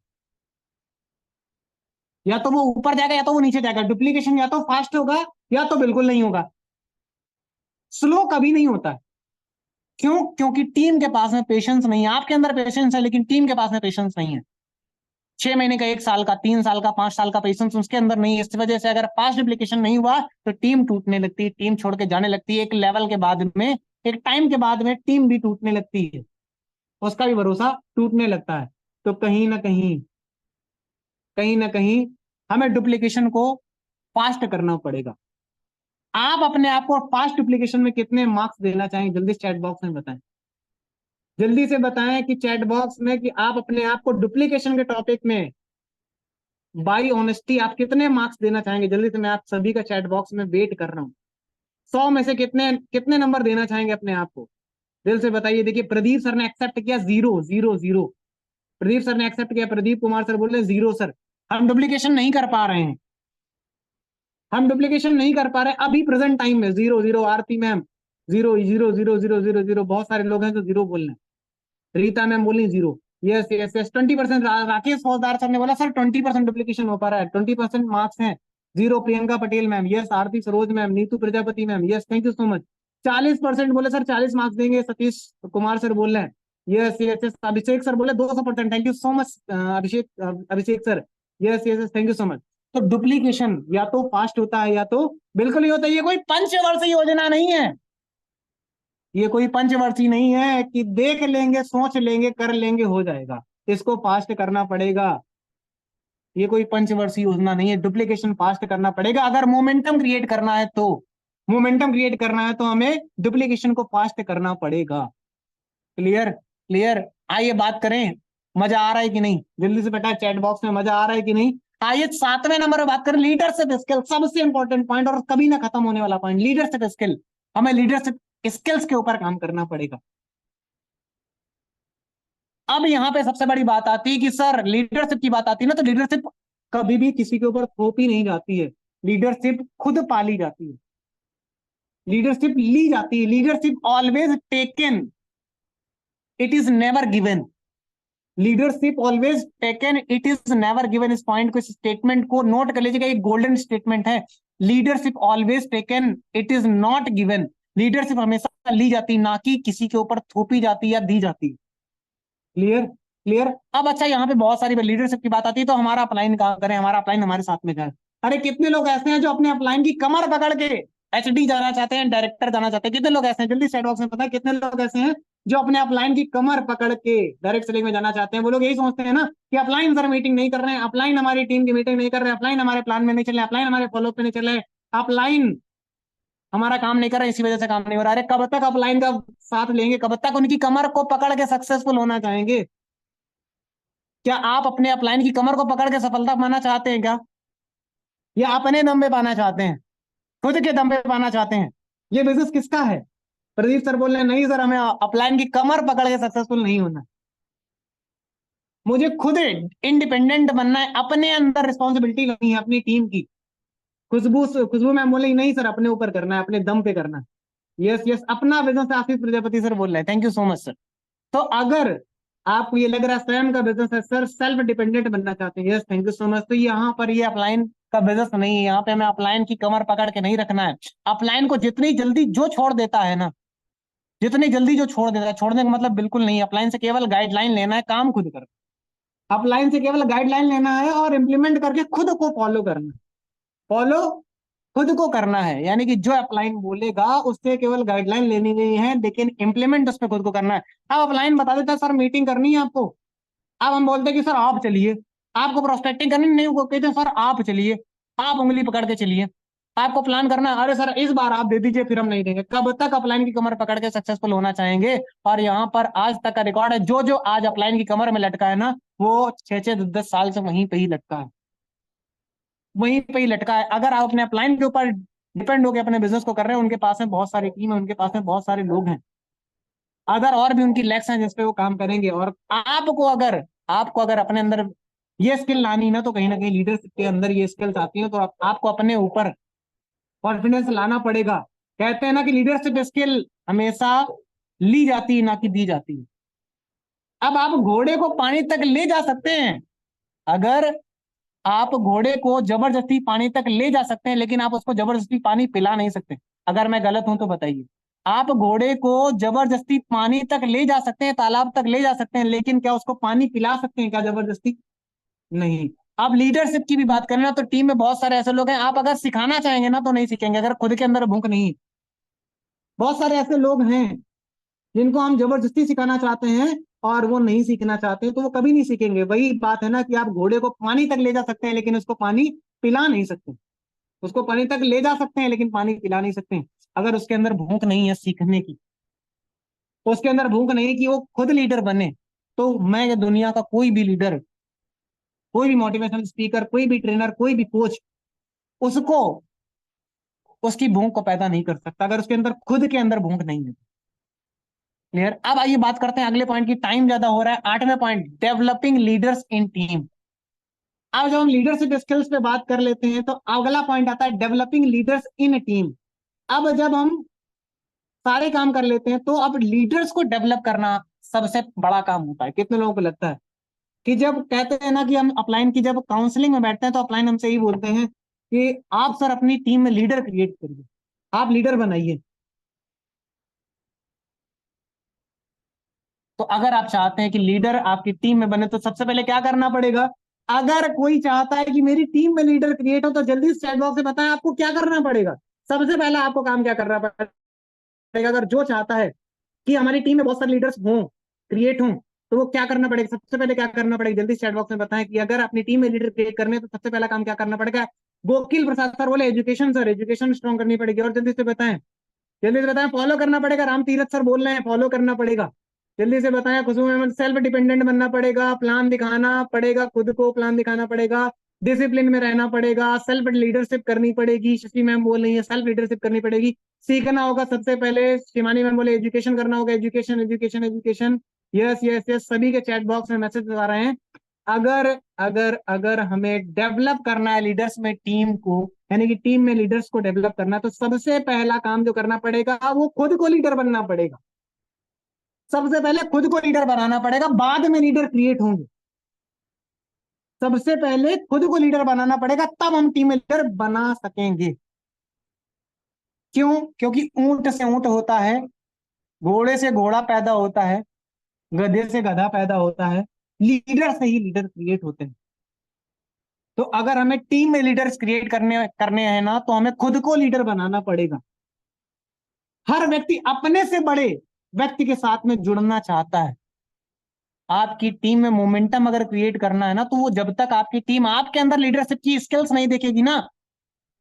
या तो वो ऊपर जाएगा या तो वो नीचे जाएगा। डुप्लीकेशन या तो फास्ट होगा या तो बिल्कुल नहीं होगा, स्लो कभी नहीं होता है। क्यों? क्योंकि टीम के पास में पेशेंस नहीं है। आपके अंदर पेशेंस है लेकिन टीम के पास में पेशेंस नहीं है। 6 महीने का, 1 साल का, 3 साल का, 5 साल का पेशेंस उसके अंदर नहीं है। इस वजह से अगर फास्ट एप्लीकेशन नहीं हुआ तो टीम टूटने लगती है, टीम छोड़ के जाने लगती है। एक लेवल के बाद में, एक टाइम के बाद में टीम भी टूटने लगती है, उसका भी भरोसा टूटने लगता है। तो कहीं ना कहीं हमें डुप्लीकेशन को फास्ट करना पड़ेगा। आप अपने आप को फास्ट डुप्लीकेशन में कितने मार्क्स देना चाहेंगे? जल्दी चैट बॉक्स में बताएं, जल्दी से बताएं कि चैट बॉक्स में कि आप अपने आप को डुप्लीकेशन के टॉपिक में बाई ऑनेस्टी आप कितने मार्क्स देना चाहेंगे? जल्दी से, मैं आप सभी का चैट बॉक्स में वेट कर रहा हूँ। 100 में से कितने कितने नंबर देना चाहेंगे अपने आप को? दिल से बताइए। देखिए, प्रदीप सर ने एक्सेप्ट किया, 0 0 0। प्रदीप सर ने एक्सेप्ट किया, प्रदीप कुमार सर बोल रहे 0 सर, हम डुप्लीकेशन नहीं कर पा रहे हैं, हम डुप्लीकेशन नहीं कर पा रहे अभी प्रेजेंट टाइम में। 0 0। आरती मैम 0 0 0 0 0 0 0। बहुत सारे लोग हैं जो 0 बोल रहे हैं। रीता मैम बोली 0। Yes yes yes, 20%। राकेश फौजदार सर ने बोला सर 20% डुप्लीकेशन हो पा रहा है, 20% मार्क्स हैं। 0 Priyanka Patel ma'am, yes. Aarti Saroj ma'am, Neetu Prajapati ma'am, yes, thank you so much. 40% बोले सर, 40 मार्क्स देंगे। सतीश कुमार सर बोल रहे हैं यस यस यस। अभिषेक सर बोले 200%, thank you so much Abhishek sir, yes yes yes, thank you so much. तो duplication या तो fast होता है या तो बिल्कुल नहीं होता। ये कोई पंचवर्षीय योजना नहीं है, ये कोई पंचवर्षीय नहीं है कि देख लेंगे, सोच लेंगे, कर लेंगे, हो जाएगा। इसको फास्ट करना पड़ेगा। ये कोई पंचवर्षीय योजना नहीं है, डुप्लीकेशन फास्ट करना पड़ेगा। अगर मोमेंटम क्रिएट करना है तो, मोमेंटम क्रिएट करना है तो हमें डुप्लीकेशन को फास्ट करना पड़ेगा। क्लियर? क्लियर? आइए बात करें, मजा आ रहा है कि नहीं? जल्दी से बेटा चैट बॉक्स में मजा आ रहा है कि नहीं? आइए 7वें नंबर पर बात करें, लीडरशिप स्किल। सबसे इंपॉर्टेंट पॉइंट और कभी ना खत्म होने वाला पॉइंट, लीडरशिप स्किल। हमें लीडरशिप स्किल्स के ऊपर काम करना पड़ेगा। अब यहाँ पे सबसे बड़ी बात आती है कि सर लीडरशिप की बात आती है ना, तो लीडरशिप कभी भी किसी के ऊपर थोपी नहीं जाती है, लीडरशिप खुद पाली जाती है, लीडरशिप ली जाती है। Leadership always taken, it is never given. Leadership always taken, it is never given. इस पॉइंट को, इस स्टेटमेंट को नोट कर लीजिएगा, एक गोल्डन स्टेटमेंट है। Leadership always taken, it is not given. Leadership हमेशा ली जाती, ना कि किसी के ऊपर थोपी जाती या दी जाती। क्लियर? क्लियर? अब अच्छा, यहाँ पे बहुत सारी लीडरशिप की बात आती है तो हमारा अपलाइन कहाँ करें, हमारा अपलाइन हमारे साथ में जाए। अरे कितने लोग ऐसे हैं जो अपने अपलाइन की कमर पकड़ के एचडी जाना चाहते हैं, डायरेक्टर जाना चाहते हैं। कितने लोग ऐसे हैं, जल्दी चैट बॉक्स में पता है कितने लोग ऐसे हैं जो अपने अपलाइन की कमर पकड़ के डायरेक्ट सेलिंग में जाना चाहते हैं। वो लोग यही सोचते हैं ना कि अपलाइन सर मीटिंग नहीं कर रहे हैं, अपलाइन हमारी टीम की मीटिंग नहीं कर रहे हैं, अपलाइन हमारे प्लान में नहीं चल रहे, अपलाइन हमारे फॉलो पे नहीं चल रहे, अपलाइन हमारा काम नहीं कर रहा है, इसी वजह से काम नहीं हो रहा है। अरे कब तक अपलाइन का साथ लेंगे, कब तक उनकी कमर को पकड़ के सक्सेसफुल होना चाहेंगे? क्या आप अपने अपलाइन की कमर को पकड़ के सफलता पाना चाहते हैं क्या, या अपने दम पे पाना चाहते हैं, खुद के दम पे पाना चाहते हैं? ये बिजनेस किसका है? प्रदीप सर बोल रहे हैं नहीं सर, हमें अपलाइन की कमर पकड़ के सक्सेसफुल नहीं होना, मुझे खुद इंडिपेंडेंट बनना है, अपने अंदर रिस्पॉन्सिबिलिटी लेनी है अपनी टीम की। खुशबू खुशबू मैम बोले नहीं सर, अपने ऊपर करना है, अपने दम पे करना है। यस यस, अपना बिजनेस आशीष प्रजापति सर बोल रहे हैं, thank you so much sir. तो अगर आपको ये लग रहा है स्वयं का बिजनेस है सर, सेल्फ डिपेंडेंट बनना चाहते हैं, yes thank you so much, तो यहाँ पर ये अपलाइन का बिजनेस नहीं है, यहाँ पे हमें अपलाइन की कमर पकड़ के नहीं रखना है। अपलाइन को जितनी जल्दी जो छोड़ देता है ना, जितनी जल्दी जो छोड़ देता है, छोड़ने का मतलब बिल्कुल नहीं, अपलाइन से केवल गाइडलाइन लेना है, काम खुद कर, अपलाइन से केवल गाइडलाइन लेना है और इम्प्लीमेंट करके खुद को फॉलो करना है। फॉलो खुद को करना है, यानी कि जो अपलाइन बोलेगा उससे केवल गाइडलाइन लेनी नहीं है, लेकिन इंप्लीमेंट उसमें खुद को करना है। अब अपलाइन बता देता है सर मीटिंग करनी है आपको, अब हम बोलते हैं कि सर आप चलिए, आपको प्रोस्पेक्टिंग करनी नहीं, वो कहते हैं सर आप चलिए, आप उंगली पकड़ के चलिए, आपको प्लान करना है, अरे सर इस बार आप दे दीजिए फिर हम नहीं देंगे। कब तक अपलाइन की कमर पकड़ के सक्सेसफुल होना चाहेंगे? और यहाँ पर आज तक का रिकॉर्ड है, जो जो आज अपलाइन की कमर में लटका है ना, वो 6-6 10 10 साल से वहीं पे ही लटका है, वहीं पे ही लटका है। अगर आप अपने अपलाइन के ऊपर डिपेंड होकर अपने बिजनेस को कर रहे हैं, उनके पास में बहुत सारी टीम है, उनके पास में बहुत सारे लोग हैं, अदर और भी उनकी लेग्स हैं जिसपे वो काम करेंगे। और आपको अगर अपने अंदर ये स्किल लानी ना, तो कहीं ना कहीं लीडरशिप के अंदर ये स्किल्स आती हैं, तो आपको अपने ऊपर कॉन्फिडेंस लाना पड़ेगा। कहते हैं ना कि लीडरशिप स्किल हमेशा ली जाती है, ना कि दी जाती है। अब आप घोड़े को पानी तक ले जा सकते हैं, अगर आप घोड़े को जबरदस्ती पानी तक ले जा सकते हैं, लेकिन आप उसको जबरदस्ती पानी पिला नहीं सकते। अगर मैं गलत हूं तो बताइए। आप घोड़े को जबरदस्ती पानी तक ले जा सकते हैं, तालाब तक ले जा सकते हैं, लेकिन क्या उसको पानी पिला सकते हैं क्या जबरदस्ती? नहीं। आप लीडरशिप की भी बात करें ना, तो टीम में बहुत सारे ऐसे लोग हैं, आप अगर सिखाना चाहेंगे ना तो नहीं सीखेंगे, अगर खुद के अंदर भूख नहीं है। बहुत सारे ऐसे लोग हैं जिनको हम जबरदस्ती सिखाना चाहते हैं और वो नहीं सीखना चाहते, तो वो कभी नहीं सीखेंगे। वही बात है ना कि आप घोड़े को पानी तक ले जा सकते हैं, लेकिन उसको पानी पिला नहीं सकते। उसको पानी तक ले जा सकते हैं, लेकिन पानी पिला नहीं सकते। अगर उसके अंदर भूख नहीं है सीखने की, तो उसके अंदर भूख नहीं है कि वो खुद लीडर बने, तो मैं ये दुनिया का कोई भी लीडर, कोई भी मोटिवेशनल स्पीकर, कोई भी ट्रेनर, कोई भी कोच उसको उसकी भूख को पैदा नहीं कर सकता, अगर उसके अंदर खुद के अंदर भूख नहीं है। क्लियर? अब आइए बात करते हैं अगले पॉइंट की, टाइम ज्यादा हो रहा है। 8वें point, developing leaders in team. अब जब हम लीडरशिप स्किल्स पे बात कर लेते हैं, तो अगला पॉइंट आता है डेवलपिंग लीडर्स इन टीम। अब जब हम सारे काम कर लेते हैं, तो अब लीडर्स को डेवलप करना सबसे बड़ा काम होता है। कितने लोगों को लगता है कि जब कहते हैं ना कि हम अपलाइन की जब काउंसलिंग में बैठते हैं, तो अपलाइन हमसे यही बोलते हैं कि आप सर अपनी टीम में लीडर क्रिएट करिए, आप लीडर बनाइए। तो अगर आप चाहते हैं कि लीडर आपकी टीम में बने, तो सबसे पहले क्या करना पड़ेगा? अगर कोई चाहता है कि मेरी टीम में लीडर क्रिएट हो, तो जल्दी से चैट बॉक्स से बताएं आपको क्या करना पड़ेगा। सबसे पहला आपको काम क्या करना पड़ेगा? अगर जो चाहता है कि हमारी टीम में बहुत सारे लीडर्स हों, क्रिएट हों, तो वो क्या करना पड़ेगा? सबसे पहले क्या करना पड़ेगा, जल्दी चैट बॉक्स में बताएं कि अगर अपनी टीम में लीडर क्रिएट करने, तो सबसे पहला काम क्या करना पड़ेगा? गोकिल प्रसाद सर बोले एजुकेशन सर, एजुकेशन स्ट्रॉन्ग करनी पड़ेगी। और जल्दी से बताएं, जल्दी से बताएं, फॉलो करना पड़ेगा। राम तीरथ सर बोल रहे हैं फॉलो करना पड़ेगा। जल्दी से बताएं, खुशबू अहमद सेल्फ डिपेंडेंट बनना पड़ेगा, प्लान दिखाना पड़ेगा, खुद को प्लान दिखाना पड़ेगा, डिसिप्लिन में रहना पड़ेगा, सेल्फ लीडरशिप करनी पड़ेगी। शशि मैम बोल रही है सेल्फ लीडरशिप करनी पड़ेगी, सीखना होगा सबसे पहले। शिवानी मैम बोले एजुकेशन करना होगा, education education education. Yes yes yes, सभी के चैट बॉक्स में मैसेज आ रहे हैं। अगर अगर अगर हमें डेवलप करना है लीडर्स में टीम को, यानी कि टीम में लीडर्स को डेवलप करना है, तो सबसे पहला काम जो करना पड़ेगा वो खुद को लीडर बनना पड़ेगा। सबसे पहले खुद को लीडर बनाना पड़ेगा, बाद में लीडर क्रिएट होंगे। सबसे पहले खुद को लीडर बनाना पड़ेगा, तब हम टीम में लीडर बना सकेंगे। क्यों? क्योंकि ऊंट से ऊंट होता है, घोड़े से घोड़ा पैदा होता है, गधे से गधा पैदा होता है, लीडर से ही लीडर क्रिएट होते हैं। तो अगर हमें टीम में लीडर्स क्रिएट करने करने हैं ना, तो हमें खुद को लीडर बनाना पड़ेगा। हर व्यक्ति अपने से बड़े व्यक्ति के साथ में जुड़ना चाहता है। आपकी टीम में मोमेंटम अगर क्रिएट करना है ना, तो वो जब तक आपकी टीम आपके अंदर लीडरशिप की स्किल्स नहीं देखेगी ना,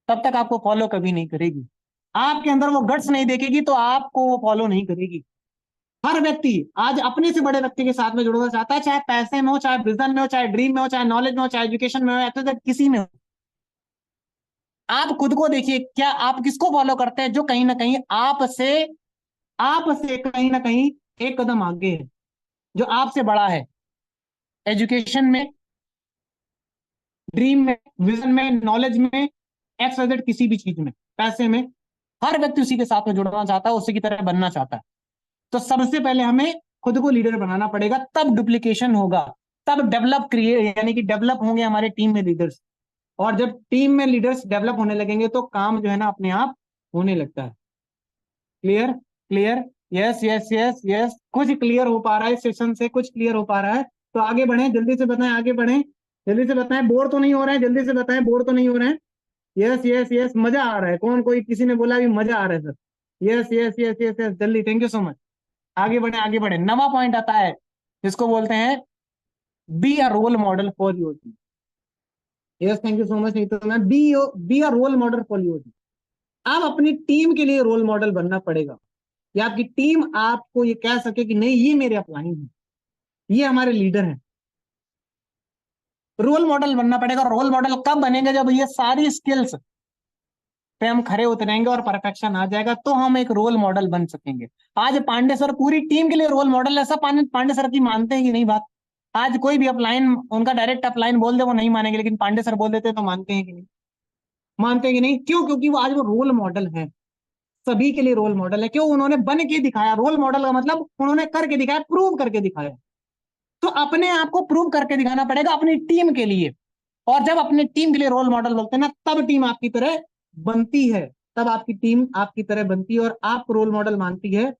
तब तक आपको फॉलो कभी नहीं करेगी। आपके अंदर वो गट्स नहीं देखेगी तो आपको वो फॉलो नहीं करेगी। हर व्यक्ति आज अपने से बड़े व्यक्ति के साथ में जुड़ना चाहता है, चाहे पैसे में हो, चाहे विजन में हो, चाहे ड्रीम में हो, चाहे नॉलेज में हो, चाहे एजुकेशन में हो, या तो किसी में हो। आप खुद को देखिए, क्या आप किसको फॉलो करते हैं जो कहीं ना कहीं आपसे कहीं ना कहीं एक कदम आगे है, जो आपसे बड़ा है, एजुकेशन में, ड्रीम में, विजन में, नॉलेज में, एक्स किसी भी चीज में, पैसे में। हर व्यक्ति उसी के साथ में जुड़ना चाहता है, उसी की तरह बनना चाहता है। तो सबसे पहले हमें खुद को लीडर बनाना पड़ेगा, तब डुप्लीकेशन होगा, तब डेवलप क्रिएट यानी कि डेवलप होंगे हमारे टीम में लीडर्स। और जब टीम में लीडर्स डेवलप होने लगेंगे तो काम जो है ना अपने आप होने लगता है। Clear? Clear? Yes yes yes yes. कुछ क्लियर हो पा रहा है सेशन से? कुछ क्लियर हो पा रहा है तो आगे बढ़े, जल्दी से बताएं, आगे बढ़े, जल्दी से बताएं। बोर तो नहीं हो रहे हैं? जल्दी से बताएं, बोर तो नहीं हो रहे हैं? Yes yes yes. मजा आ रहा है? कौन, कोई किसी ने बोला भी मजा आ रहा है sir? Yes yes yes yes yes, जल्दी। Thank you so much. आगे बढ़े, आगे बढ़े। नवा पॉइंट आता है जिसको बोलते हैं be a role model for your team. Yes, thank you so much. नहीं तो मैं be a role model for your team. आप अपनी टीम के लिए रोल मॉडल बनना पड़ेगा, या आपकी टीम आपको ये कह सके कि नहीं, ये मेरे अपलाइन है, ये हमारे लीडर हैं। रोल मॉडल बनना पड़ेगा। रोल मॉडल कब बनेगा? जब ये सारी स्किल्स पे हम खरे उतरेंगे और परफेक्शन आ जाएगा, तो हम एक रोल मॉडल बन सकेंगे। आज पांडे सर पूरी टीम के लिए रोल मॉडल है। सब पांडे सर की मानते हैं कि नहीं बात? आज कोई भी अपलाइन, उनका डायरेक्ट अपलाइन बोल दे वो नहीं मानेंगे, लेकिन पांडे सर बोल देते तो मानते हैं कि नहीं? मानते हैं कि नहीं? क्यों? क्योंकि वो आज वो रोल मॉडल है, सभी के लिए रोल मॉडल है। क्यों? उन्होंने बन के दिखाया। रोल मॉडल का मतलब उन्होंने करके दिखाया, प्रूव करके दिखाया। तो अपने आप को प्रूव करके दिखाना पड़ेगा अपनी टीम के लिए। और जब अपनी टीम के लिए रोल मॉडल बोलते हैं ना, तब टीम आपकी तरह बनती है। तब आपकी टीम आपकी तरह बनती है और आपको रोल मॉडल मानती है।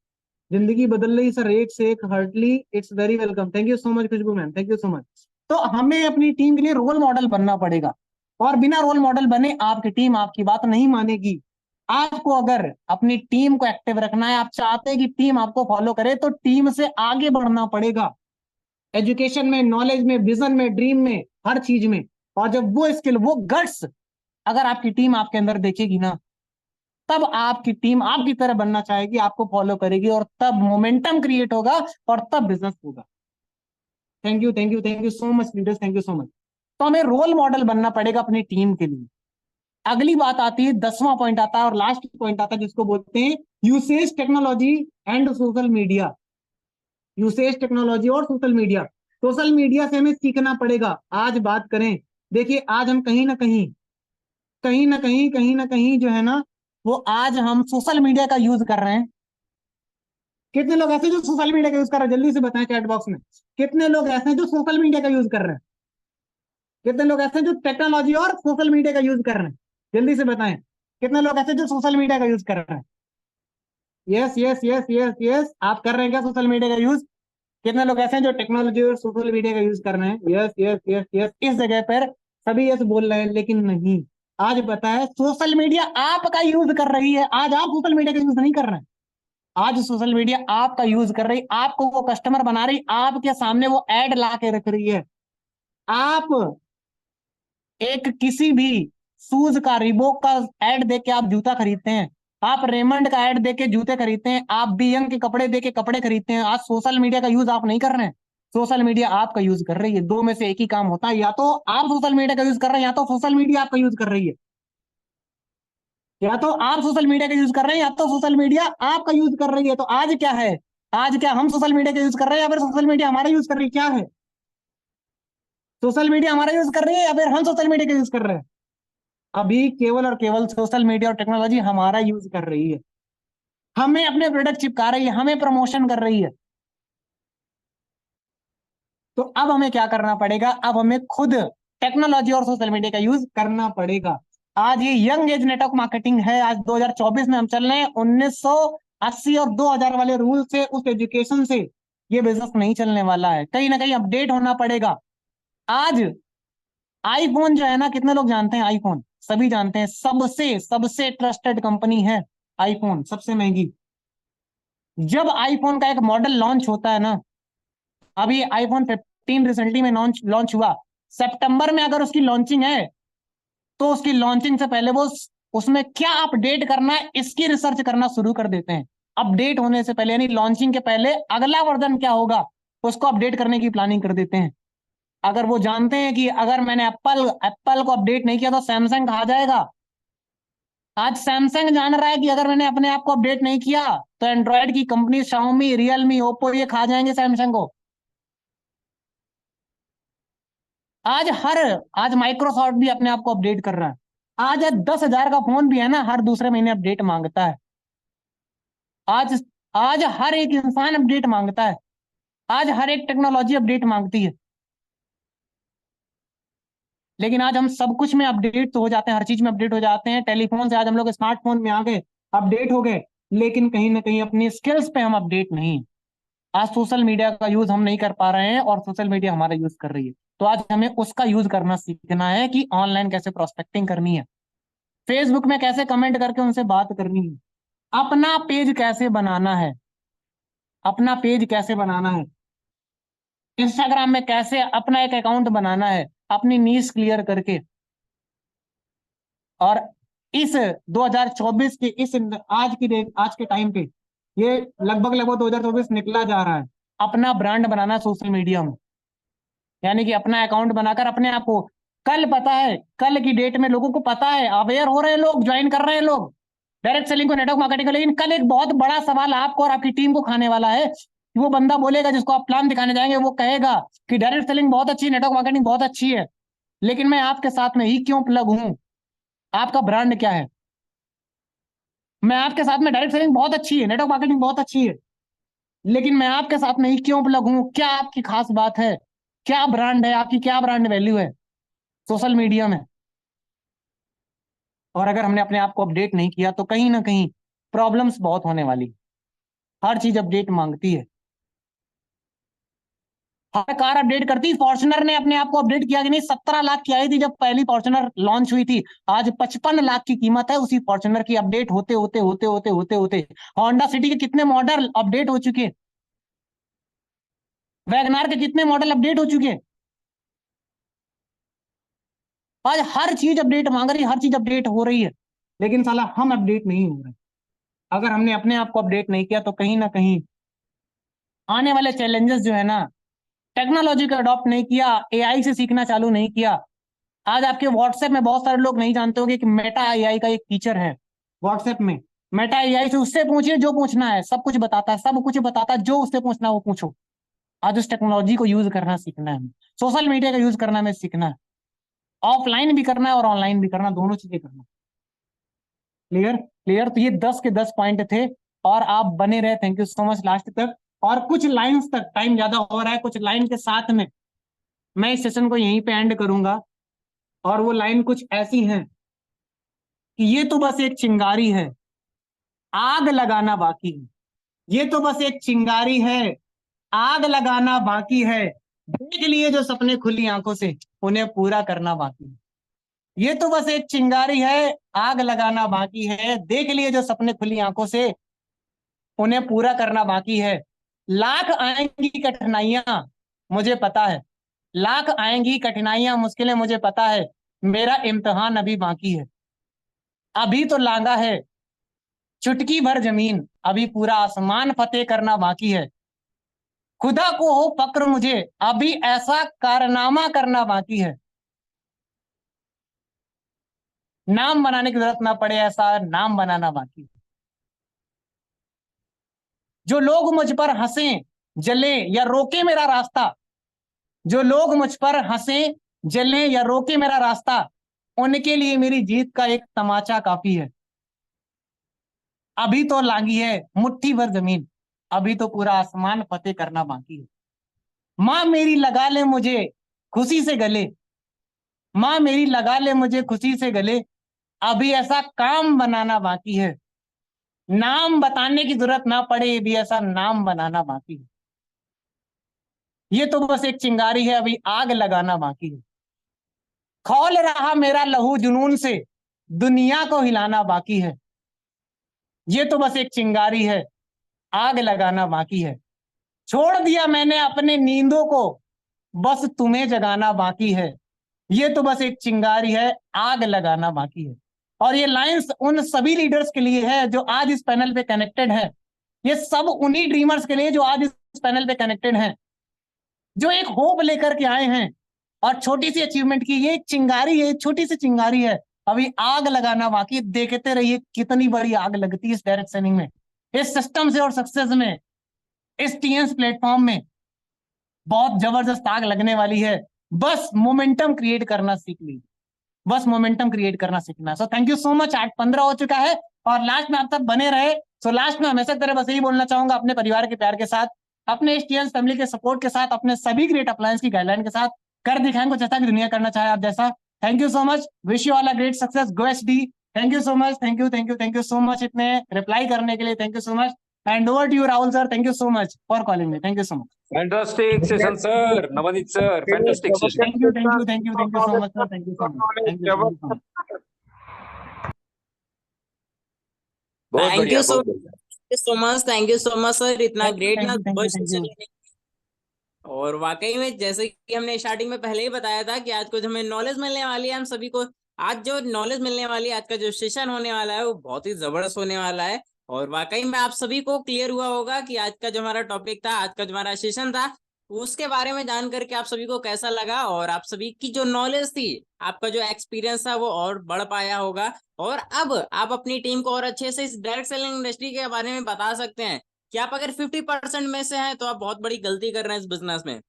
जिंदगी बदल रही सर, एक से एक heartly, it's very welcome. Thank you so much Khushboo ma'am, thank you so much. तो हमें अपनी टीम के लिए रोल मॉडल बनना पड़ेगा, और बिना रोल मॉडल बने आपकी टीम आपकी बात नहीं मानेगी। आपको अगर अपनी टीम को एक्टिव रखना है, आप चाहते हैं कि टीम आपको फॉलो करे, तो टीम से आगे बढ़ना पड़ेगा, एजुकेशन में, नॉलेज में, विजन में, ड्रीम में, हर चीज में। और जब वो स्किल, वो गट्स अगर आपकी टीम आपके अंदर देखेगी ना, तब आपकी टीम आपकी तरह बनना चाहेगी, आपको फॉलो करेगी, और तब मोमेंटम क्रिएट होगा, और तब बिजनेस होगा। Thank you thank you thank you so much leaders, thank you so much. तो हमें रोल मॉडल बनना पड़ेगा अपनी टीम के लिए। अगली बात आती है, 10वां पॉइंट आता है और लास्ट पॉइंट आता है, जिसको बोलते हैं usage technology and social media. Usage technology और सोशल मीडिया। सोशल मीडिया से हमें सीखना पड़ेगा। आज बात करें, देखिए आज हम कहीं ना कहीं, कहीं ना कहीं जो है ना, वो आज हम सोशल मीडिया का यूज कर रहे हैं। कितने लोग ऐसे जो सोशल मीडिया का यूज कर रहे हैं? जल्दी से बताएं चैट बॉक्स में। कितने लोग ऐसे हैं जो सोशल मीडिया का यूज कर रहे हैं? कितने लोग ऐसे हैं जो टेक्नोलॉजी और सोशल मीडिया का यूज कर रहे हैं? जल्दी से बताएं। कितने लोग ऐसे जो सोशल मीडिया का यूज कर रहे हैं? Yes yes yes yes yes. आप कर रहे हैं क्या सोशल मीडिया का यूज? कितने लोग ऐसे हैं जो टेक्नोलॉजी और सोशल मीडिया का यूज कर रहे हैं? Yes yes yes yes. इस जगह पर सभी यस बोल रहे हैं, लेकिन नहीं। आज पता है, सोशल मीडिया आपका यूज कर रही है। आज आप सोशल मीडिया का यूज नहीं कर रहे हैं। आज सोशल मीडिया आपका यूज कर रही, आपको वो कस्टमर बना रही, आपके सामने वो एड ला के रख रही है। आप एक किसी भी शूज का, रिबोक का एड देके आप जूता खरीदते हैं, आप रेमंड का एड देके जूते खरीदते हैं, आप बीएम के कपड़े देके कपड़े खरीदते हैं। आज सोशल मीडिया का यूज आप नहीं कर रहे हैं, सोशल मीडिया आपका यूज कर रही है। दो में से एक ही काम होता है, या तो आप सोशल मीडिया का यूज कर रहे हैं, या तो सोशल मीडिया आपका यूज कर रही है। या तो आप सोशल मीडिया का यूज कर रहे हैं, या तो सोशल मीडिया आपका यूज कर रही है। तो आज क्या है? आज क्या हम सोशल मीडिया का यूज कर रहे हैं, या फिर सोशल मीडिया हमारा यूज कर रही है? क्या है? सोशल मीडिया हमारा यूज कर रही है, या फिर हम सोशल मीडिया का यूज कर रहे हैं? अभी केवल और केवल सोशल मीडिया और टेक्नोलॉजी हमारा यूज कर रही है, हमें अपने प्रोडक्ट चिपका रही है, हमें प्रमोशन कर रही है। तो अब हमें क्या करना पड़ेगा? अब हमें खुद टेक्नोलॉजी और सोशल मीडिया का यूज करना पड़ेगा। आज ये यंग एज नेटवर्क मार्केटिंग है। आज 2024 में हम चल रहे हैं। 1980 और 2000 वाले रूल से, उस एजुकेशन से ये बिजनेस नहीं चलने वाला है। कहीं ना कहीं अपडेट होना पड़ेगा। आज आईफोन जो है ना, कितने लोग जानते हैं आईफोन? सभी जानते हैं, सबसे सबसे ट्रस्टेड कंपनी है आईफोन, सबसे महंगी। जब आईफोन का एक मॉडल लॉन्च होता है ना, अभी आईफोन 15 रिसेंटली में लॉन्च लॉन्च हुआ, सितंबर में अगर उसकी लॉन्चिंग है, तो उसकी लॉन्चिंग से पहले वो उसमें क्या अपडेट करना है इसकी रिसर्च करना शुरू कर देते हैं। अपडेट होने से पहले, यानी लॉन्चिंग के पहले अगला वर्जन क्या होगा उसको अपडेट करने की प्लानिंग कर देते हैं। अगर वो जानते हैं कि अगर मैंने एप्पल एप्पल को अपडेट नहीं किया तो सैमसंग कहा जाएगा। आज सैमसंग जान रहा है कि अगर मैंने अपने आप को अपडेट नहीं किया तो एंड्रॉयड की कंपनी शाओमी, रियलमी, ओप्पो ये खा जाएंगे सैमसंग को। आज हर आज माइक्रोसॉफ्ट भी अपने आप को अपडेट कर रहा है। आज 10,000 का फोन भी है ना, हर दूसरे महीने अपडेट मांगता है। आज आज हर एक इंसान अपडेट मांगता है। आज हर एक टेक्नोलॉजी अपडेट मांगती है। लेकिन आज हम सब कुछ में अपडेट तो हो जाते हैं, हर चीज में अपडेट हो जाते हैं। टेलीफोन से आज हम लोग स्मार्टफोन में आ गए, अपडेट हो गए। लेकिन कहीं ना कहीं अपनी स्किल्स पे हम अपडेट नहीं हैं। आज सोशल मीडिया का यूज हम नहीं कर पा रहे हैं और सोशल मीडिया हमारा यूज कर रही है। तो आज हमें उसका यूज करना सीखना है कि ऑनलाइन कैसे प्रोस्पेक्टिंग करनी है, फेसबुक में कैसे कमेंट करके उनसे बात करनी है, अपना पेज कैसे बनाना है, अपना पेज कैसे बनाना है, इंस्टाग्राम में कैसे अपना एक अकाउंट बनाना है, अपनी नीश क्लियर करके। और इस 2024 के इस आज की डेट, आज के टाइम पे, ये लगभग लगभग 2024 निकला जा रहा है, अपना ब्रांड बनाना सोशल मीडिया में। यानी कि अपना अकाउंट बनाकर अपने आप को, कल पता है, कल की डेट में लोगों को पता है, अवेयर हो रहे हैं लोग, ज्वाइन कर रहे हैं लोग डायरेक्ट सेलिंग को, नेटवर्क मार्केटिंग को। लेकिन कल एक बहुत बड़ा सवाल आपको और आपकी टीम को खाने वाला है कि वो बंदा बोलेगा जिसको आप प्लान दिखाने जाएंगे, वो कहेगा कि डायरेक्ट सेलिंग बहुत अच्छी है, नेटवर्क मार्केटिंग बहुत अच्छी है, लेकिन मैं आपके साथ में ही क्यों प्लग हूं? आपका ब्रांड क्या है? मैं आपके साथ में, डायरेक्ट सेलिंग बहुत अच्छी है, नेटवर्क मार्केटिंग बहुत अच्छी है, लेकिन मैं आपके साथ में ही क्यों प्लग हूं? क्या आपकी खास बात है? क्या ब्रांड है आपकी? क्या ब्रांड वैल्यू है सोशल मीडिया में? और अगर हमने अपने आप को अपडेट नहीं किया तो कहीं ना कहीं प्रॉब्लम्स बहुत होने वाली। हर चीज अपडेट मांगती है। हर कार अपडेट करती। फॉर्च्यूनर ने अपने आप को अपडेट किया कि नहीं? 17 लाख की आई थी जब पहली फॉर्च्यूनर लॉन्च हुई थी, आज 55 लाख की कीमत है उसी फॉर्च्यूनर की। अपडेट होते होते होते होते होते होते होंडा सिटी के कितने मॉडल अपडेट हो चुके हैं, वैगनार के कितने मॉडल अपडेट हो चुके हैं। आज हर चीज अपडेट मांग रही है, हर चीज अपडेट हो रही है, लेकिन साला हम अपडेट नहीं हो रहे। अगर हमने अपने आप को अपडेट नहीं किया तो कहीं ना कहीं आने वाले चैलेंजेस जो है ना, टेक्नोलॉजी को अडॉप्ट नहीं किया, एआई से सीखना चालू नहीं किया। आज आपके व्हाट्सएप में बहुत सारे लोग नहीं जानते होंगे कि मेटा एआई का एक फीचर है व्हाट्सएप में। मेटा एआई से उससे पूछिए जो पूछना है, सब कुछ बताता है, सब कुछ बताता है, जो उससे पूछना है वो पूछो। आज उस टेक्नोलॉजी को यूज करना सीखना है, सोशल मीडिया का यूज करना हमें सीखना है। ऑफलाइन भी करना है और ऑनलाइन भी करना, दोनों चीजें करना। क्लियर? क्लियर? तो ये 10 के 10 पॉइंट थे और आप बने रहे, thank you so much last तक। और कुछ लाइंस तक, टाइम ज्यादा हो रहा है, कुछ लाइन के साथ में मैं इस सेशन को यहीं पे एंड करूंगा। और वो लाइन कुछ ऐसी हैं कि ये तो बस एक चिंगारी है, आग लगाना बाकी है। ये तो बस एक चिंगारी है, आग लगाना बाकी है। देख लिए जो सपने खुली आंखों से, उन्हें पूरा करना बाकी है। ये तो बस एक चिंगारी है, आग लगाना बाकी है। देख लिए जो सपने खुली आंखों से, उन्हें पूरा करना बाकी है। लाख आएंगी कठिनाइयां, मुझे पता है। लाख आएंगी कठिनाइयां, मुश्किलें, मुझे पता है। मेरा इम्तिहान अभी बाकी है। अभी तो लांगा है चुटकी भर जमीन, अभी पूरा आसमान फतेह करना बाकी है। खुदा को हो फक्र मुझे, अभी ऐसा कारनामा करना बाकी है। नाम बनाने की जरूरत ना पड़े, ऐसा नाम बनाना बाकी है। जो लोग मुझ पर हंसे, जले या रोके मेरा रास्ता, जो लोग मुझ पर हंसे, जले या रोके मेरा रास्ता, उनके लिए मेरी जीत का एक तमाचा काफी है। अभी तो लांगी है मुट्ठी भर जमीन, अभी तो पूरा आसमान फतेह करना बाकी है। माँ मेरी लगा ले मुझे खुशी से गले, माँ मेरी लगा ले मुझे खुशी से गले, अभी ऐसा काम बनाना बाकी है। नाम बताने की जरूरत ना पड़े, भी ऐसा नाम बनाना बाकी है। ये तो बस एक चिंगारी है, अभी आग लगाना बाकी है। खौल रहा मेरा लहू जुनून से, दुनिया को हिलाना बाकी है। ये तो बस एक चिंगारी है, आग लगाना बाकी है। छोड़ दिया मैंने अपने नींदों को, बस तुम्हें जगाना बाकी है। ये तो बस एक चिंगारी है, आग लगाना बाकी है। और ये लाइंस उन सभी लीडर्स के लिए है जो आज इस पैनल पे कनेक्टेड है। ये सब उन्हीं ड्रीमर्स के लिए जो आज इस पैनल पे कनेक्टेड हैं, जो एक होप लेकर के आए हैं और छोटी सी अचीवमेंट की। ये एक चिंगारी है, छोटी सी चिंगारी है, अभी आग लगाना बाकी। देखते रहिए कितनी बड़ी आग लगती है इस डायरेक्ट सेलिंग में, इस सिस्टम से और सक्सेस में, इस टीएंस प्लेटफॉर्म में। बहुत जबरदस्त आग लगने वाली है। बस मोमेंटम क्रिएट करना सीख लीजिए, बस मोमेंटम क्रिएट करना सीखना। So thank you so much. 8:15 हो चुका है और लास्ट में आप तक बने रहे। सो लास्ट में हमेशा तरह बस यही बोलना चाहूंगा, अपने परिवार के प्यार के साथ, अपने टीएंस फैमिली के सपोर्ट के साथ, अपने सभी ग्रेट अप्लायंस की गाइडलाइन के साथ कर दिखाएंगे कुछ ऐसा कि दुनिया करना चाहे आप जैसा। Thank you so much, wish you all a great success, go SD. Thank you so much, thank you thank you thank you so much इतने रिप्लाई करने के लिए। Thank you so much and over to you Rahul sir. Thank you so much for calling me. Thank you so much. Fantastic session sir, Navneet sir, fantastic session. Thank you thank you thank you thank you so much sir. Thank you so much, thank you so much. बहुत thank बढ़िया, you बहुत बढ़िया। सो much, thank you so much sir, इतना great ना thank you thank you. और वाकई में जैसे कि हमने स्टार्टिंग में पहले ही बताया था कि आज कुछ हमें नॉलेज मिलने वाली है हम सभी को। आज जो नॉलेज मिलने वाली है, आज का जो सेशन होने वाला है वो बहुत ही जबरदस्त होने वाला है। और वाकई में आप सभी को क्लियर हुआ होगा कि आज का जो हमारा टॉपिक था, आज का जो हमारा सेशन था, उसके बारे में जान करके आप सभी को कैसा लगा। और आप सभी की जो नॉलेज थी, आपका जो एक्सपीरियंस था वो और बढ़ पाया होगा। और अब आप अपनी टीम को और अच्छे से इस डायरेक्ट सेलिंग इंडस्ट्री के बारे में बता सकते हैं कि आप अगर 50% में से हैं तो आप बहुत बड़ी गलती कर रहे हैं इस बिजनेस में।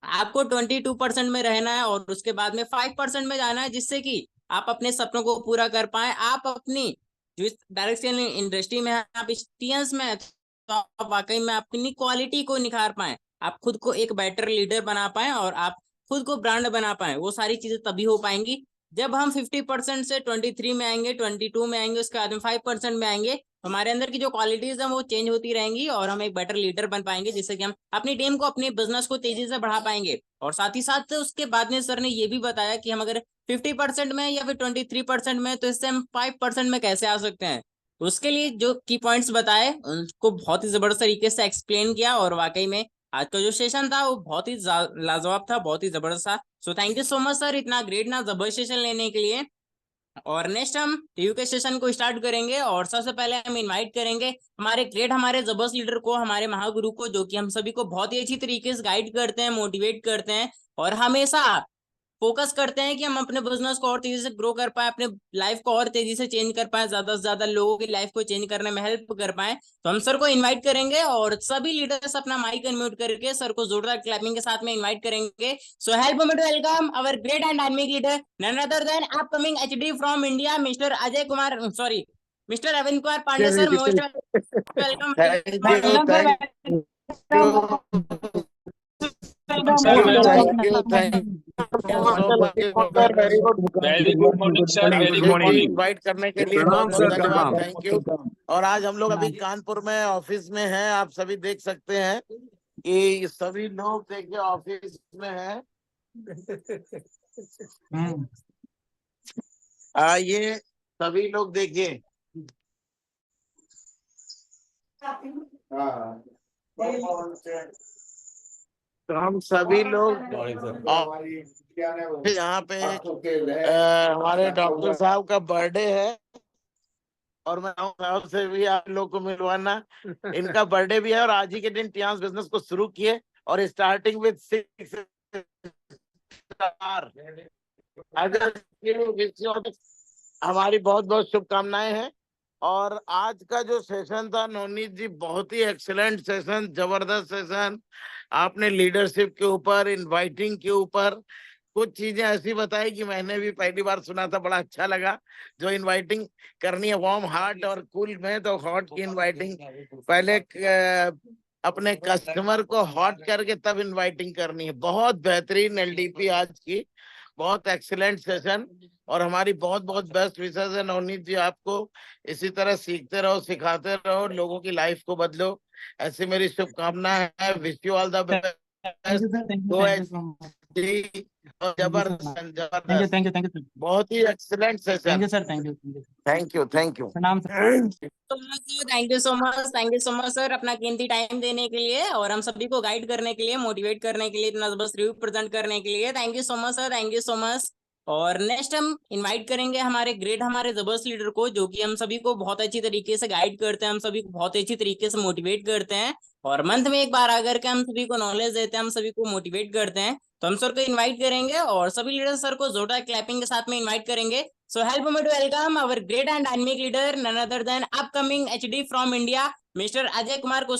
आपको 22% में रहना है और उसके बाद में 5% में जाना है, जिससे कि आप अपने सपनों को पूरा कर पाए। आप अपनी जो इस डायरेक्ट सेलिंग इंडस्ट्री में है, आप इस टीएंस में है, तो आप वाकई में अपनी क्वालिटी को निखार पाए, आप खुद को एक बेटर लीडर बना पाए और आप खुद को ब्रांड बना पाए। वो सारी चीजें तभी हो पाएंगी जब हम 50% से 23 में आएंगे, 22 में आएंगे, उसके बाद में 5% में आएंगे। हमारे अंदर की जो क्वालिटीज हैं वो चेंज होती रहेंगी और हम एक बेटर लीडर बन पाएंगे, जिससे कि हम अपनी टीम को, अपने बिजनेस को तेजी से बढ़ा पाएंगे। और साथ ही साथ उसके बाद में सर ने ये भी बताया कि हम अगर 50% में या फिर 23% में, तो इससे हम 5% में कैसे आ सकते हैं। उसके लिए जो की पॉइंट्स बताए उनको बहुत ही जबरदस्त तरीके से एक्सप्लेन किया। और वाकई में आज का जो सेशन था वो बहुत ही लाजवाब था, बहुत ही जबरदस्त था। So thank you so much sir, इतना ग्रेट ना जबरदस्त सेशन लेने के लिए। और नेक्स्ट हम टीयू के सेशन को स्टार्ट करेंगे और सबसे पहले हम इनवाइट करेंगे हमारे ग्रेट, हमारे जबरदस्त लीडर को, हमारे महागुरु को, जो कि हम सभी को बहुत ही अच्छी तरीके से गाइड करते हैं, मोटिवेट करते हैं और हमेशा फोकस करते हैं कि हम अपने बिजनेस को और तेजी से ग्रो कर पाए, अपने लाइफ को और तेजी से चेंज कर पाए, ज्यादा से ज्यादा लोगों की लाइफ को चेंज करने में हेल्प कर पाए। तो हम सर को इनवाइट करेंगे और सभी लीडर्स अपना माइक अनम्यूट करके सर को जोरदार क्लैपिंग के साथ में इनवाइट करेंगे। So help me to welcome our great and dynamic leader, none other than upcoming HD from India, mister Ajay Kumar, sorry mister Arvind Kumar Pandey sir. Most welcome. Very good morning sir, very good morning. Invite करने के लिए प्रणाम बहुत sir, बहुत धन्यवाद, प्रणाम। Thank you. और आज हम लोग अभी कानपुर में ऑफिस में हैं, आप सभी देख सकते हैं कि सभी लोग देखिए ऑफिस में हैं। ये सभी लोग देखिए, तो हम सभी लोग यहाँ पे हमारे डॉक्टर साहब का बर्थडे है और मैं साहब से भी आप लोग को मिलवाना, इनका बर्थडे भी है और आज ही के दिन टियांस बिजनेस को शुरू किए और स्टार्टिंग विद 6 स्टार। हमारी बहुत बहुत शुभकामनाएं हैं। और आज का जो सेशन था नवनीत जी, बहुत ही एक्सीलेंट सेशन, जबरदस्त सेशन। आपने लीडरशिप के ऊपर, इनवाइटिंग के ऊपर कुछ चीजें ऐसी बताई कि मैंने भी पहली बार सुना था, बड़ा अच्छा लगा। जो इनवाइटिंग करनी है वार्म हार्ट और कूल में, तो हॉट की इनवाइटिंग पहले अपने कस्टमर को हॉट करके तब इनवाइटिंग करनी है। बहुत बेहतरीन एलडीपी आज की, बहुत एक्सीलेंट सेशन और हमारी बहुत बहुत बेस्ट विशेष है नवनीत जी आपको। इसी तरह सीखते रहो, सिखाते रहो, लोगों की लाइफ को बदलो, ऐसी मेरी शुभकामना है। Wish you all the best. जबरदस्त थैंक यू जबरदस्त, थैंक यू थैंक यू बहुत ही excellent thank session. You sir thank you thank you thank you. प्रणाम sir. Thank you so much sir, अपना कीमती टाइम देने के लिए और हम सभी को गाइड करने के लिए, मोटिवेट करने के लिए, इतना बस रिव्यू प्रेजेंट करने के लिए। Thank you so much sir, thank you so much. और नेक्स्ट हम इनवाइट करेंगे हमारे ग्रेट, हमारे जबरदस्त लीडर को, जो कि हम सभी को बहुत अच्छी तरीके से गाइड करते हैं, हम सभी को बहुत अच्छी तरीके से मोटिवेट करते हैं, और मंथ में एक बार आकर के हम सभी को नॉलेज देते हैं, हम सभी को मोटिवेट करते हैं। तो हम सर को इनवाइट करेंगे और सभी लीडर सर को जोरदार क्लैपिंग के साथ में इनवाइट करेंगे। So help me to welcome our great and dynamic leader, none other than upcoming HD from India, Mr. Ajay Kumar Kushwaha.